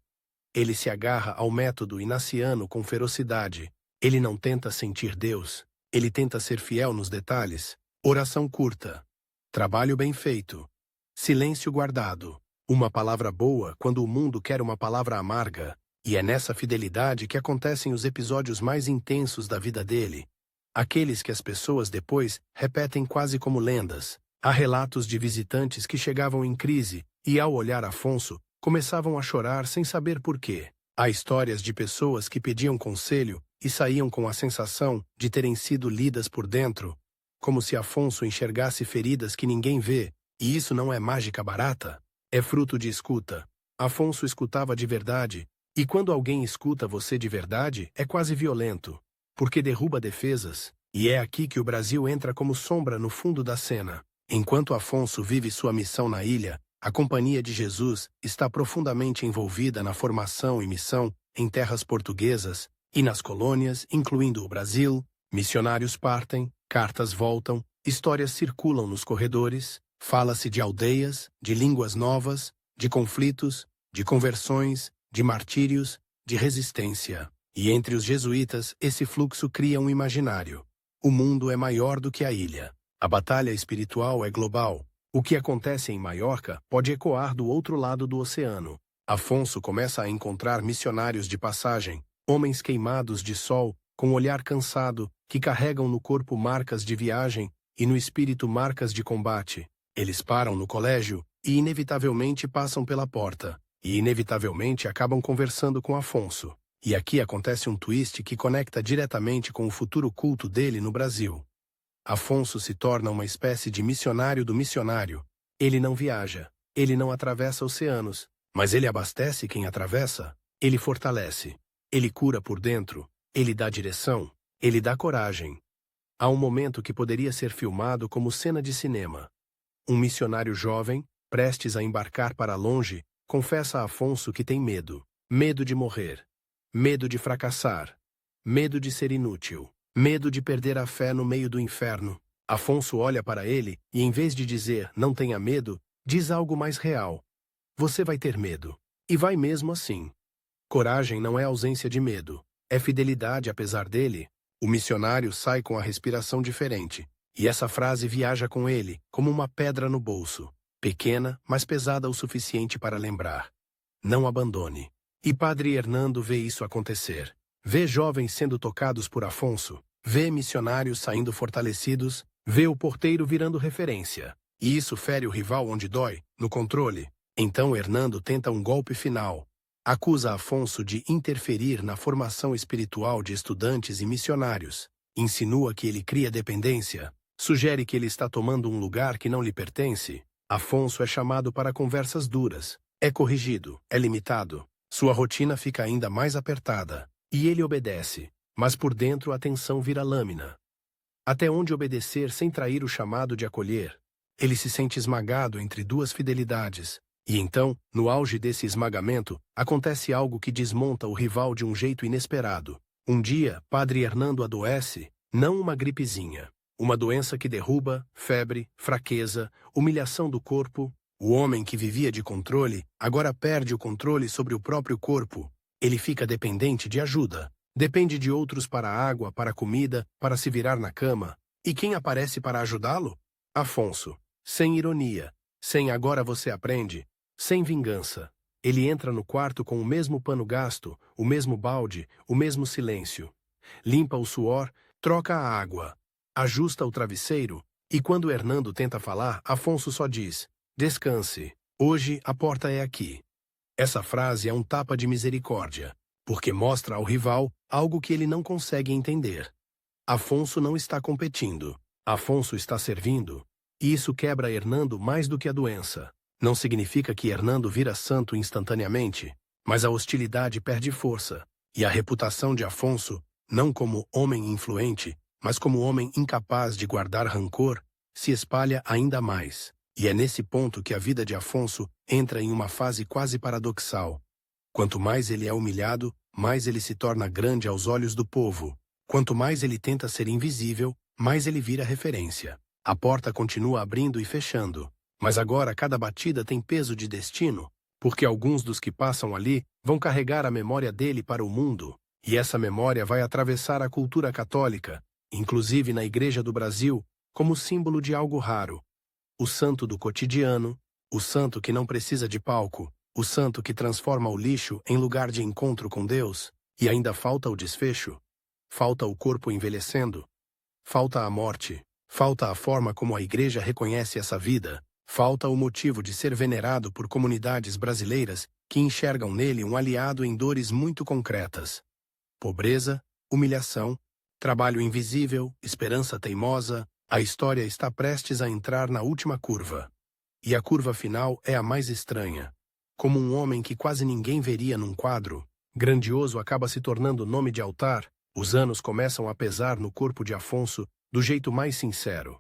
Ele se agarra ao método inaciano com ferocidade. Ele não tenta sentir Deus. Ele tenta ser fiel nos detalhes. Oração curta. Trabalho bem feito. Silêncio guardado. Uma palavra boa quando o mundo quer uma palavra amarga. E é nessa fidelidade que acontecem os episódios mais intensos da vida dele. Aqueles que as pessoas depois repetem quase como lendas. Há relatos de visitantes que chegavam em crise e, ao olhar Afonso, começavam a chorar sem saber por quê. Há histórias de pessoas que pediam conselho e saíam com a sensação de terem sido lidas por dentro, como se Afonso enxergasse feridas que ninguém vê, e isso não é mágica barata, é fruto de escuta. Afonso escutava de verdade, e quando alguém escuta você de verdade, é quase violento, porque derruba defesas, e é aqui que o Brasil entra como sombra no fundo da cena. Enquanto Afonso vive sua missão na ilha, a Companhia de Jesus está profundamente envolvida na formação e missão em terras portuguesas e nas colônias, incluindo o Brasil. Missionários partem, cartas voltam, histórias circulam nos corredores, fala-se de aldeias, de línguas novas, de conflitos, de conversões, de martírios, de resistência. E entre os jesuítas, esse fluxo cria um imaginário. O mundo é maior do que a ilha. A batalha espiritual é global. O que acontece em Maiorca pode ecoar do outro lado do oceano. Afonso começa a encontrar missionários de passagem, homens queimados de sol, com olhar cansado, que carregam no corpo marcas de viagem e no espírito marcas de combate. Eles param no colégio e inevitavelmente passam pela porta, e inevitavelmente acabam conversando com Afonso. E aqui acontece um twist que conecta diretamente com o futuro culto dele no Brasil. Afonso se torna uma espécie de missionário do missionário. Ele não viaja, ele não atravessa oceanos, mas ele abastece quem atravessa, ele fortalece, ele cura por dentro, ele dá direção, ele dá coragem. Há um momento que poderia ser filmado como cena de cinema. Um missionário jovem, prestes a embarcar para longe, confessa a Afonso que tem medo. Medo de morrer. Medo de fracassar. Medo de ser inútil. Medo de perder a fé no meio do inferno. Afonso olha para ele e, em vez de dizer, não tenha medo, diz algo mais real. Você vai ter medo. E vai mesmo assim. Coragem não é ausência de medo. É fidelidade apesar dele. O missionário sai com a respiração diferente. E essa frase viaja com ele, como uma pedra no bolso. Pequena, mas pesada o suficiente para lembrar. Não abandone. E Padre Hernando vê isso acontecer. Vê jovens sendo tocados por Afonso. Vê missionários saindo fortalecidos. Vê o porteiro virando referência. E isso fere o rival onde dói, no controle. Então Hernando tenta um golpe final. Acusa Afonso de interferir na formação espiritual de estudantes e missionários. Insinua que ele cria dependência. Sugere que ele está tomando um lugar que não lhe pertence. Afonso é chamado para conversas duras. É corrigido, é limitado. Sua rotina fica ainda mais apertada. E ele obedece. Mas por dentro a tensão vira lâmina. Até onde obedecer sem trair o chamado de acolher? Ele se sente esmagado entre duas fidelidades. E então, no auge desse esmagamento, acontece algo que desmonta o rival de um jeito inesperado. Um dia, Padre Hernando adoece, não uma gripezinha. Uma doença que derruba, febre, fraqueza, humilhação do corpo. O homem que vivia de controle, agora perde o controle sobre o próprio corpo. Ele fica dependente de ajuda. Depende de outros para a água, para a comida, para se virar na cama. E quem aparece para ajudá-lo? Afonso. Sem ironia. Sem agora você aprende. Sem vingança. Ele entra no quarto com o mesmo pano gasto, o mesmo balde, o mesmo silêncio. Limpa o suor, troca a água. Ajusta o travesseiro, e quando Hernando tenta falar, Afonso só diz, descanse, hoje a porta é aqui. Essa frase é um tapa de misericórdia, porque mostra ao rival algo que ele não consegue entender. Afonso não está competindo, Afonso está servindo, e isso quebra Hernando mais do que a doença. Não significa que Hernando vira santo instantaneamente, mas a hostilidade perde força, e a reputação de Afonso, não como homem influente, mas como homem incapaz de guardar rancor, se espalha ainda mais. E é nesse ponto que a vida de Afonso entra em uma fase quase paradoxal. Quanto mais ele é humilhado, mais ele se torna grande aos olhos do povo. Quanto mais ele tenta ser invisível, mais ele vira referência. A porta continua abrindo e fechando, mas agora cada batida tem peso de destino, porque alguns dos que passam ali vão carregar a memória dele para o mundo, e essa memória vai atravessar a cultura católica, inclusive na Igreja do Brasil, como símbolo de algo raro. O santo do cotidiano, o santo que não precisa de palco, o santo que transforma o lixo em lugar de encontro com Deus, e ainda falta o desfecho. Falta o corpo envelhecendo. Falta a morte. Falta a forma como a Igreja reconhece essa vida. Falta o motivo de ser venerado por comunidades brasileiras que enxergam nele um aliado em dores muito concretas. Pobreza, humilhação, trabalho invisível, esperança teimosa, a história está prestes a entrar na última curva. E a curva final é a mais estranha. Como um homem que quase ninguém veria num quadro, grandioso acaba se tornando nome de altar, os anos começam a pesar no corpo de Afonso do jeito mais sincero.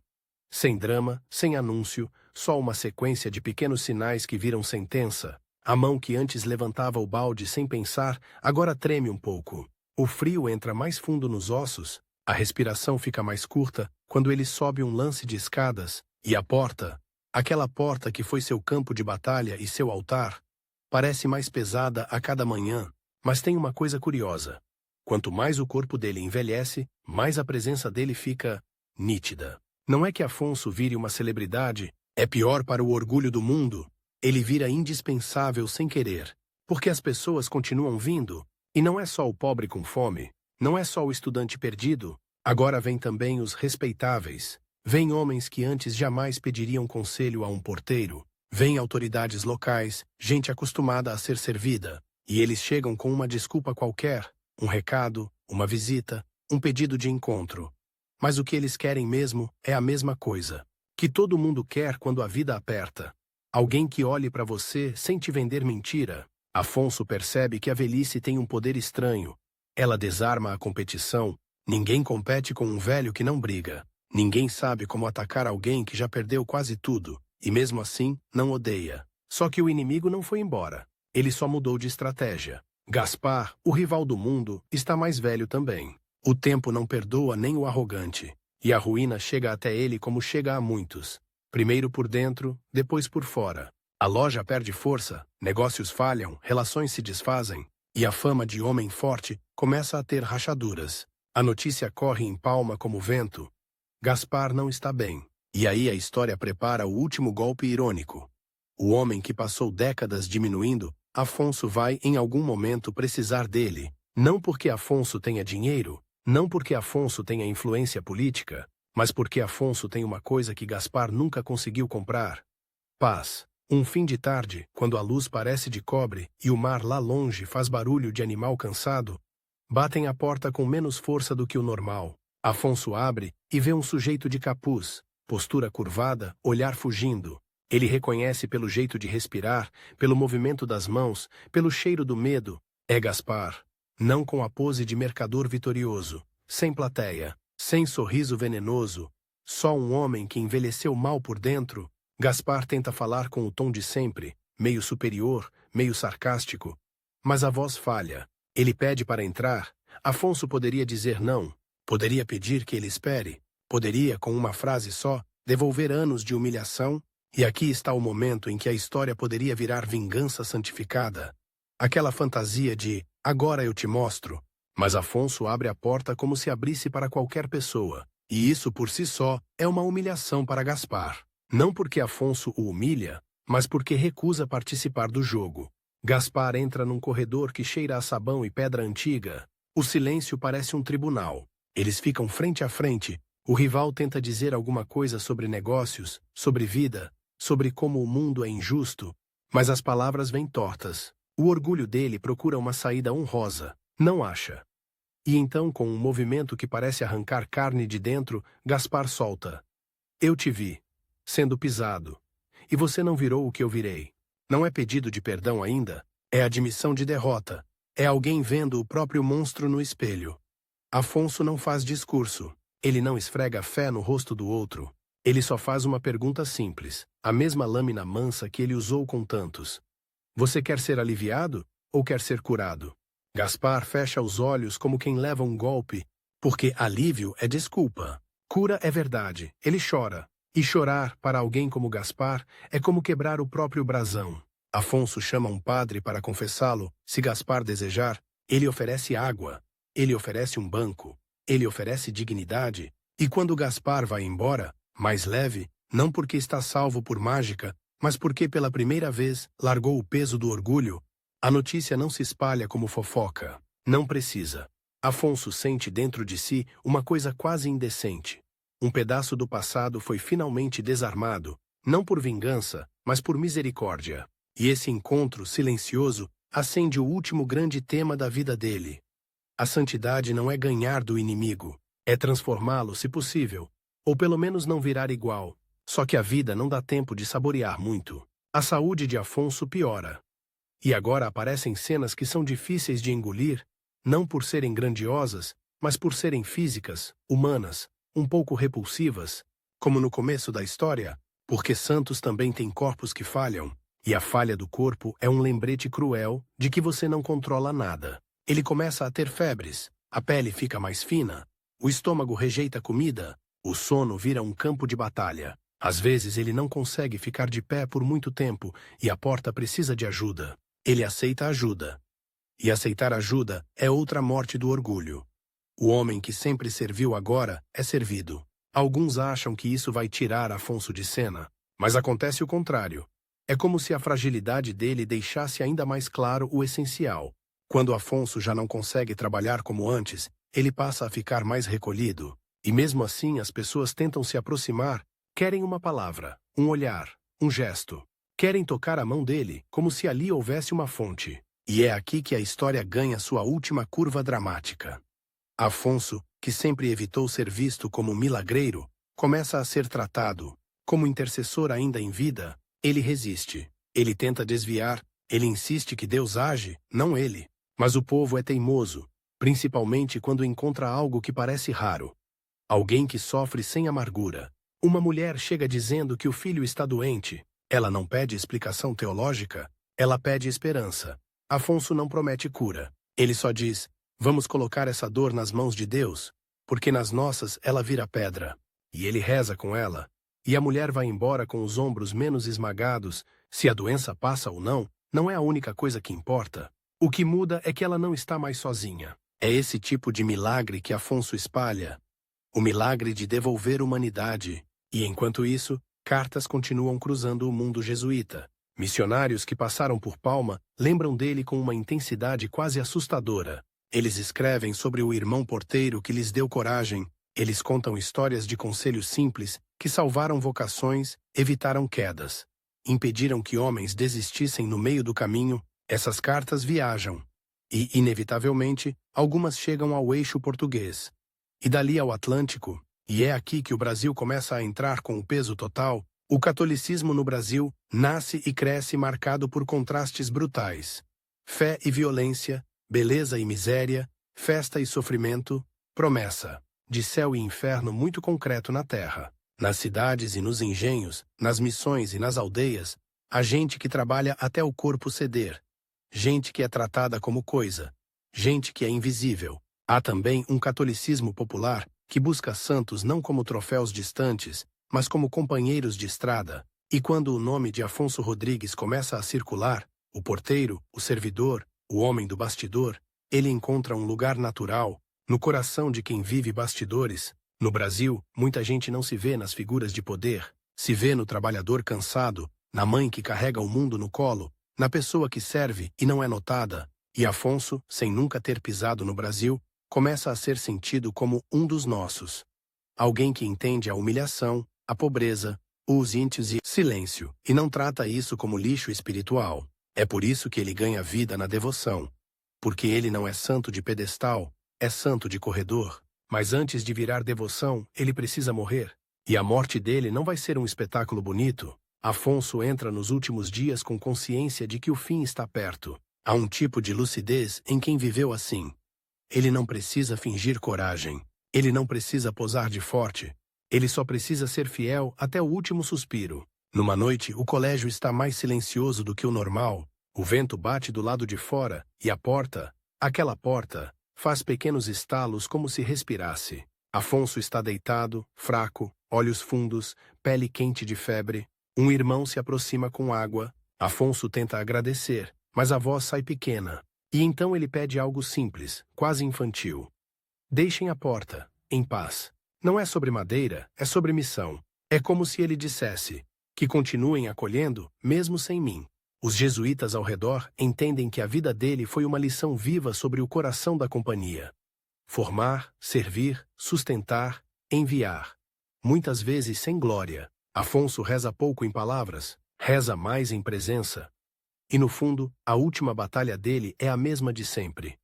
Sem drama, sem anúncio, só uma sequência de pequenos sinais que viram sentença. A mão que antes levantava o balde sem pensar, agora treme um pouco. O frio entra mais fundo nos ossos, a respiração fica mais curta quando ele sobe um lance de escadas, e a porta, aquela porta que foi seu campo de batalha e seu altar, parece mais pesada a cada manhã, mas tem uma coisa curiosa. Quanto mais o corpo dele envelhece, mais a presença dele fica nítida. Não é que Afonso vire uma celebridade, é pior para o orgulho do mundo, ele vira indispensável sem querer, Porque as pessoas continuam vindo, e não é só o pobre com fome, não é só o estudante perdido, agora vêm também os respeitáveis. Vêm homens que antes jamais pediriam conselho a um porteiro, vêm autoridades locais, gente acostumada a ser servida, e eles chegam com uma desculpa qualquer, um recado, uma visita, um pedido de encontro. Mas o que eles querem mesmo é a mesma coisa, que todo mundo quer quando a vida aperta. Alguém que olhe para você sem te vender mentira. Afonso percebe que a velhice tem um poder estranho. Ela desarma a competição. Ninguém compete com um velho que não briga. Ninguém sabe como atacar alguém que já perdeu quase tudo, e mesmo assim, não odeia. Só que o inimigo não foi embora. Ele só mudou de estratégia. Gaspar, o rival do mundo, está mais velho também. O tempo não perdoa nem o arrogante. E a ruína chega até ele como chega a muitos. Primeiro por dentro, depois por fora. A loja perde força, negócios falham, relações se desfazem, e a fama de homem forte começa a ter rachaduras. A notícia corre em Palma como vento. Gaspar não está bem. E aí a história prepara o último golpe irônico. O homem que passou décadas diminuindo, Afonso vai em algum momento precisar dele. Não porque Afonso tenha dinheiro, não porque Afonso tenha influência política, mas porque Afonso tem uma coisa que Gaspar nunca conseguiu comprar: paz. Um fim de tarde, quando a luz parece de cobre e o mar lá longe faz barulho de animal cansado, batem a porta com menos força do que o normal. Afonso abre e vê um sujeito de capuz, postura curvada, olhar fugindo. Ele reconhece pelo jeito de respirar, pelo movimento das mãos, pelo cheiro do medo. É Gaspar. Não com a pose de mercador vitorioso, sem plateia, sem sorriso venenoso, só um homem que envelheceu mal por dentro. Gaspar tenta falar com o tom de sempre, meio superior, meio sarcástico. Mas a voz falha. Ele pede para entrar. Afonso poderia dizer não. Poderia pedir que ele espere. Poderia, com uma frase só, devolver anos de humilhação. E aqui está o momento em que a história poderia virar vingança santificada. Aquela fantasia de agora eu te mostro. Mas Afonso abre a porta como se abrisse para qualquer pessoa. E isso por si só é uma humilhação para Gaspar. Não porque Afonso o humilha, mas porque recusa participar do jogo. Gaspar entra num corredor que cheira a sabão e pedra antiga. O silêncio parece um tribunal. Eles ficam frente a frente. O rival tenta dizer alguma coisa sobre negócios, sobre vida, sobre como o mundo é injusto, mas as palavras vêm tortas. O orgulho dele procura uma saída honrosa. Não acha. E então, com um movimento que parece arrancar carne de dentro, Gaspar solta: eu te vi sendo pisado. E você não virou o que eu virei. Não é pedido de perdão ainda, é admissão de derrota. É alguém vendo o próprio monstro no espelho. Afonso não faz discurso. Ele não esfrega fé no rosto do outro. Ele só faz uma pergunta simples, a mesma lâmina mansa que ele usou com tantos. Você quer ser aliviado ou quer ser curado? Gaspar fecha os olhos como quem leva um golpe, porque alívio é desculpa. Cura é verdade. Ele chora. E chorar, para alguém como Gaspar, é como quebrar o próprio brasão. Afonso chama um padre para confessá-lo. Se Gaspar desejar, ele oferece água. Ele oferece um banco. Ele oferece dignidade. E quando Gaspar vai embora, mais leve, não porque está salvo por mágica, mas porque pela primeira vez largou o peso do orgulho, a notícia não se espalha como fofoca. Não precisa. Afonso sente dentro de si uma coisa quase indecente. Um pedaço do passado foi finalmente desarmado, não por vingança, mas por misericórdia. E esse encontro silencioso acende o último grande tema da vida dele. A santidade não é ganhar do inimigo, é transformá-lo, se possível, ou pelo menos não virar igual. Só que a vida não dá tempo de saborear muito. A saúde de Afonso piora. E agora aparecem cenas que são difíceis de engolir, não por serem grandiosas, mas por serem físicas, humanas, um pouco repulsivas, como no começo da história, porque santos também têm corpos que falham, e a falha do corpo é um lembrete cruel de que você não controla nada. Ele começa a ter febres, a pele fica mais fina, o estômago rejeita comida, o sono vira um campo de batalha. Às vezes ele não consegue ficar de pé por muito tempo e a porta precisa de ajuda. Ele aceita ajuda. E aceitar ajuda é outra morte do orgulho. O homem que sempre serviu agora é servido. Alguns acham que isso vai tirar Afonso de cena, mas acontece o contrário. É como se a fragilidade dele deixasse ainda mais claro o essencial. Quando Afonso já não consegue trabalhar como antes, ele passa a ficar mais recolhido. E mesmo assim as pessoas tentam se aproximar, querem uma palavra, um olhar, um gesto. Querem tocar a mão dele, como se ali houvesse uma fonte. E é aqui que a história ganha sua última curva dramática. Afonso, que sempre evitou ser visto como milagreiro, começa a ser tratado como intercessor ainda em vida. Ele resiste. Ele tenta desviar. Ele insiste que Deus age, não ele. Mas o povo é teimoso, principalmente quando encontra algo que parece raro. Alguém que sofre sem amargura. Uma mulher chega dizendo que o filho está doente. Ela não pede explicação teológica, ela pede esperança. Afonso não promete cura. Ele só diz: vamos colocar essa dor nas mãos de Deus, porque nas nossas ela vira pedra. E ele reza com ela. E a mulher vai embora com os ombros menos esmagados. Se a doença passa ou não, não é a única coisa que importa. O que muda é que ela não está mais sozinha. É esse tipo de milagre que Afonso espalha. O milagre de devolver humanidade. E enquanto isso, cartas continuam cruzando o mundo jesuíta. Missionários que passaram por Palma lembram dele com uma intensidade quase assustadora. Eles escrevem sobre o irmão porteiro que lhes deu coragem. Eles contam histórias de conselhos simples que salvaram vocações, evitaram quedas, impediram que homens desistissem no meio do caminho. Essas cartas viajam. E, inevitavelmente, algumas chegam ao eixo português. E dali ao Atlântico. E é aqui que o Brasil começa a entrar com o peso total. O catolicismo no Brasil nasce e cresce marcado por contrastes brutais. Fé e violência, beleza e miséria, festa e sofrimento, promessa de céu e inferno muito concreto na terra. Nas cidades e nos engenhos, nas missões e nas aldeias, há gente que trabalha até o corpo ceder. Gente que é tratada como coisa. Gente que é invisível. Há também um catolicismo popular que busca santos não como troféus distantes, mas como companheiros de estrada. E quando o nome de Afonso Rodrigues começa a circular, o porteiro, o servidor, o homem do bastidor, ele encontra um lugar natural, no coração de quem vive bastidores. No Brasil, muita gente não se vê nas figuras de poder, se vê no trabalhador cansado, na mãe que carrega o mundo no colo, na pessoa que serve e não é notada. E Afonso, sem nunca ter pisado no Brasil, começa a ser sentido como um dos nossos. Alguém que entende a humilhação, a pobreza, os índios e silêncio, e não trata isso como lixo espiritual. É por isso que ele ganha vida na devoção. Porque ele não é santo de pedestal, é santo de corredor. Mas antes de virar devoção, ele precisa morrer. E a morte dele não vai ser um espetáculo bonito. Afonso entra nos últimos dias com consciência de que o fim está perto. Há um tipo de lucidez em quem viveu assim. Ele não precisa fingir coragem. Ele não precisa posar de forte. Ele só precisa ser fiel até o último suspiro. Numa noite, o colégio está mais silencioso do que o normal. O vento bate do lado de fora e a porta, aquela porta, faz pequenos estalos como se respirasse. Afonso está deitado, fraco, olhos fundos, pele quente de febre. Um irmão se aproxima com água. Afonso tenta agradecer, mas a voz sai pequena. E então ele pede algo simples, quase infantil. Deixem a porta, em paz. Não é sobre madeira, é sobre missão. É como se ele dissesse: que continuem acolhendo, mesmo sem mim. Os jesuítas ao redor entendem que a vida dele foi uma lição viva sobre o coração da companhia. Formar, servir, sustentar, enviar. Muitas vezes sem glória. Afonso reza pouco em palavras, reza mais em presença. E no fundo, a última batalha dele é a mesma de sempre.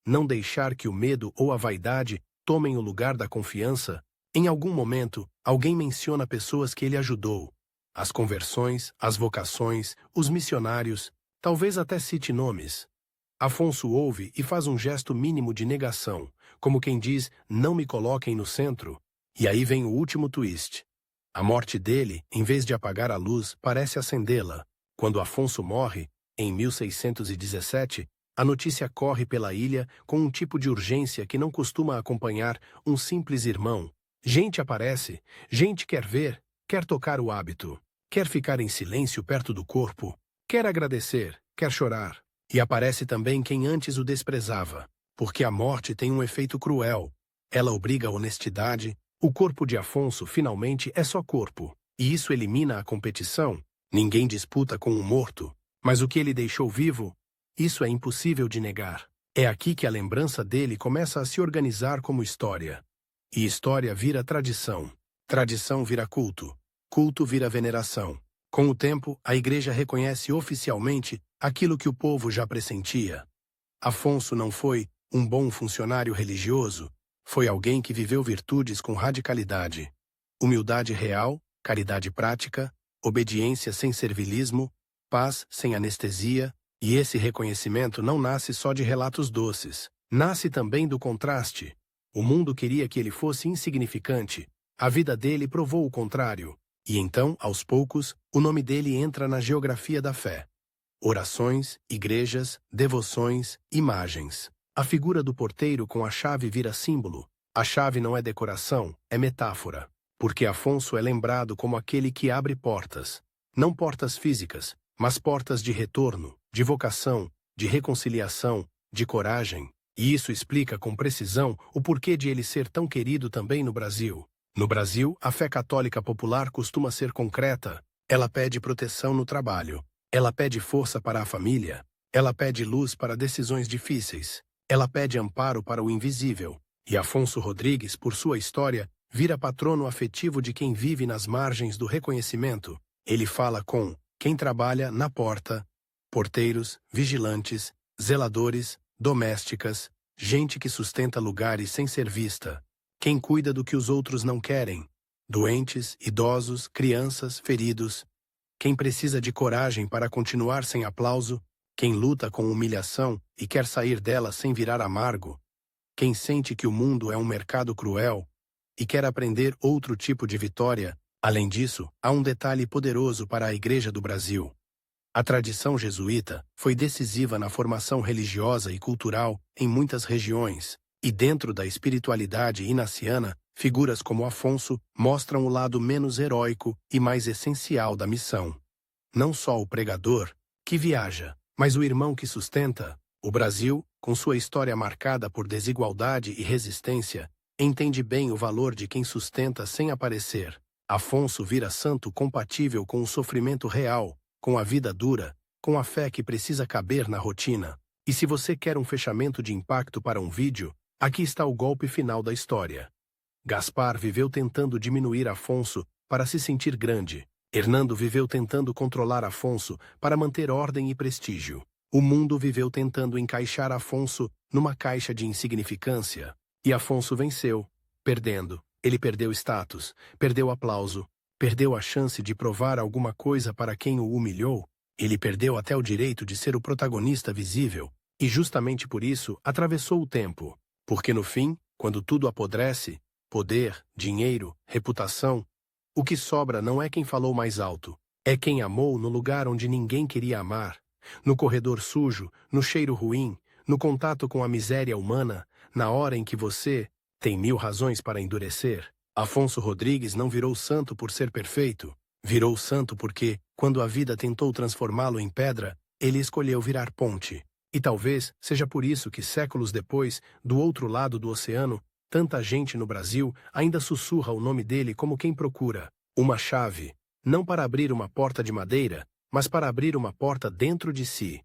Não deixar que o medo ou a vaidade tomem o lugar da confiança. Em algum momento, alguém menciona pessoas que ele ajudou. As conversões, as vocações, os missionários, talvez até cite nomes. Afonso ouve e faz um gesto mínimo de negação, como quem diz: não me coloquem no centro. E aí vem o último twist. A morte dele, em vez de apagar a luz, parece acendê-la. Quando Afonso morre, em 1617, a notícia corre pela ilha com um tipo de urgência que não costuma acompanhar um simples irmão. Gente aparece, gente quer ver, quer tocar o hábito, quer ficar em silêncio perto do corpo, quer agradecer, quer chorar. E aparece também quem antes o desprezava, porque a morte tem um efeito cruel. Ela obriga a honestidade. O corpo de Afonso finalmente é só corpo, e isso elimina a competição. Ninguém disputa com um morto, mas o que ele deixou vivo, isso é impossível de negar. É aqui que a lembrança dele começa a se organizar como história. E história vira tradição. Tradição vira culto. Culto vira veneração. Com o tempo, a Igreja reconhece oficialmente aquilo que o povo já pressentia. Afonso não foi um bom funcionário religioso, foi alguém que viveu virtudes com radicalidade. Humildade real, caridade prática, obediência sem servilismo, paz sem anestesia, e esse reconhecimento não nasce só de relatos doces. Nasce também do contraste. O mundo queria que ele fosse insignificante. A vida dele provou o contrário. E então, aos poucos, o nome dele entra na geografia da fé. Orações, igrejas, devoções, imagens. A figura do porteiro com a chave vira símbolo. A chave não é decoração, é metáfora. Porque Afonso é lembrado como aquele que abre portas. Não portas físicas, mas portas de retorno, de vocação, de reconciliação, de coragem. E isso explica com precisão o porquê de ele ser tão querido também no Brasil. No Brasil, a fé católica popular costuma ser concreta. Ela pede proteção no trabalho. Ela pede força para a família. Ela pede luz para decisões difíceis. Ela pede amparo para o invisível. E Afonso Rodrigues, por sua história, vira patrono afetivo de quem vive nas margens do reconhecimento. Ele fala com quem trabalha na porta, porteiros, vigilantes, zeladores, domésticas, gente que sustenta lugares sem ser vista. Quem cuida do que os outros não querem. Doentes, idosos, crianças, feridos. Quem precisa de coragem para continuar sem aplauso. Quem luta com humilhação e quer sair dela sem virar amargo. Quem sente que o mundo é um mercado cruel e quer aprender outro tipo de vitória. Além disso, há um detalhe poderoso para a Igreja do Brasil. A tradição jesuíta foi decisiva na formação religiosa e cultural em muitas regiões, e dentro da espiritualidade inaciana, figuras como Afonso mostram o lado menos heróico e mais essencial da missão. Não só o pregador, que viaja, mas o irmão que sustenta. O Brasil, com sua história marcada por desigualdade e resistência, entende bem o valor de quem sustenta sem aparecer. Afonso vira santo compatível com o sofrimento real, com a vida dura, com a fé que precisa caber na rotina. E se você quer um fechamento de impacto para um vídeo, aqui está o golpe final da história. Gaspar viveu tentando diminuir Afonso para se sentir grande. Hernando viveu tentando controlar Afonso para manter ordem e prestígio. O mundo viveu tentando encaixar Afonso numa caixa de insignificância. E Afonso venceu, perdendo. Ele perdeu status, perdeu aplauso, perdeu a chance de provar alguma coisa para quem o humilhou. Ele perdeu até o direito de ser o protagonista visível. E justamente por isso atravessou o tempo. Porque no fim, quando tudo apodrece, poder, dinheiro, reputação, o que sobra não é quem falou mais alto, é quem amou no lugar onde ninguém queria amar, no corredor sujo, no cheiro ruim, no contato com a miséria humana, na hora em que você tem 1000 razões para endurecer. Afonso Rodrigues não virou santo por ser perfeito, virou santo porque, quando a vida tentou transformá-lo em pedra, ele escolheu virar ponte. E talvez seja por isso que séculos depois, do outro lado do oceano, tanta gente no Brasil ainda sussurra o nome dele como quem procura uma chave, não para abrir uma porta de madeira, mas para abrir uma porta dentro de si.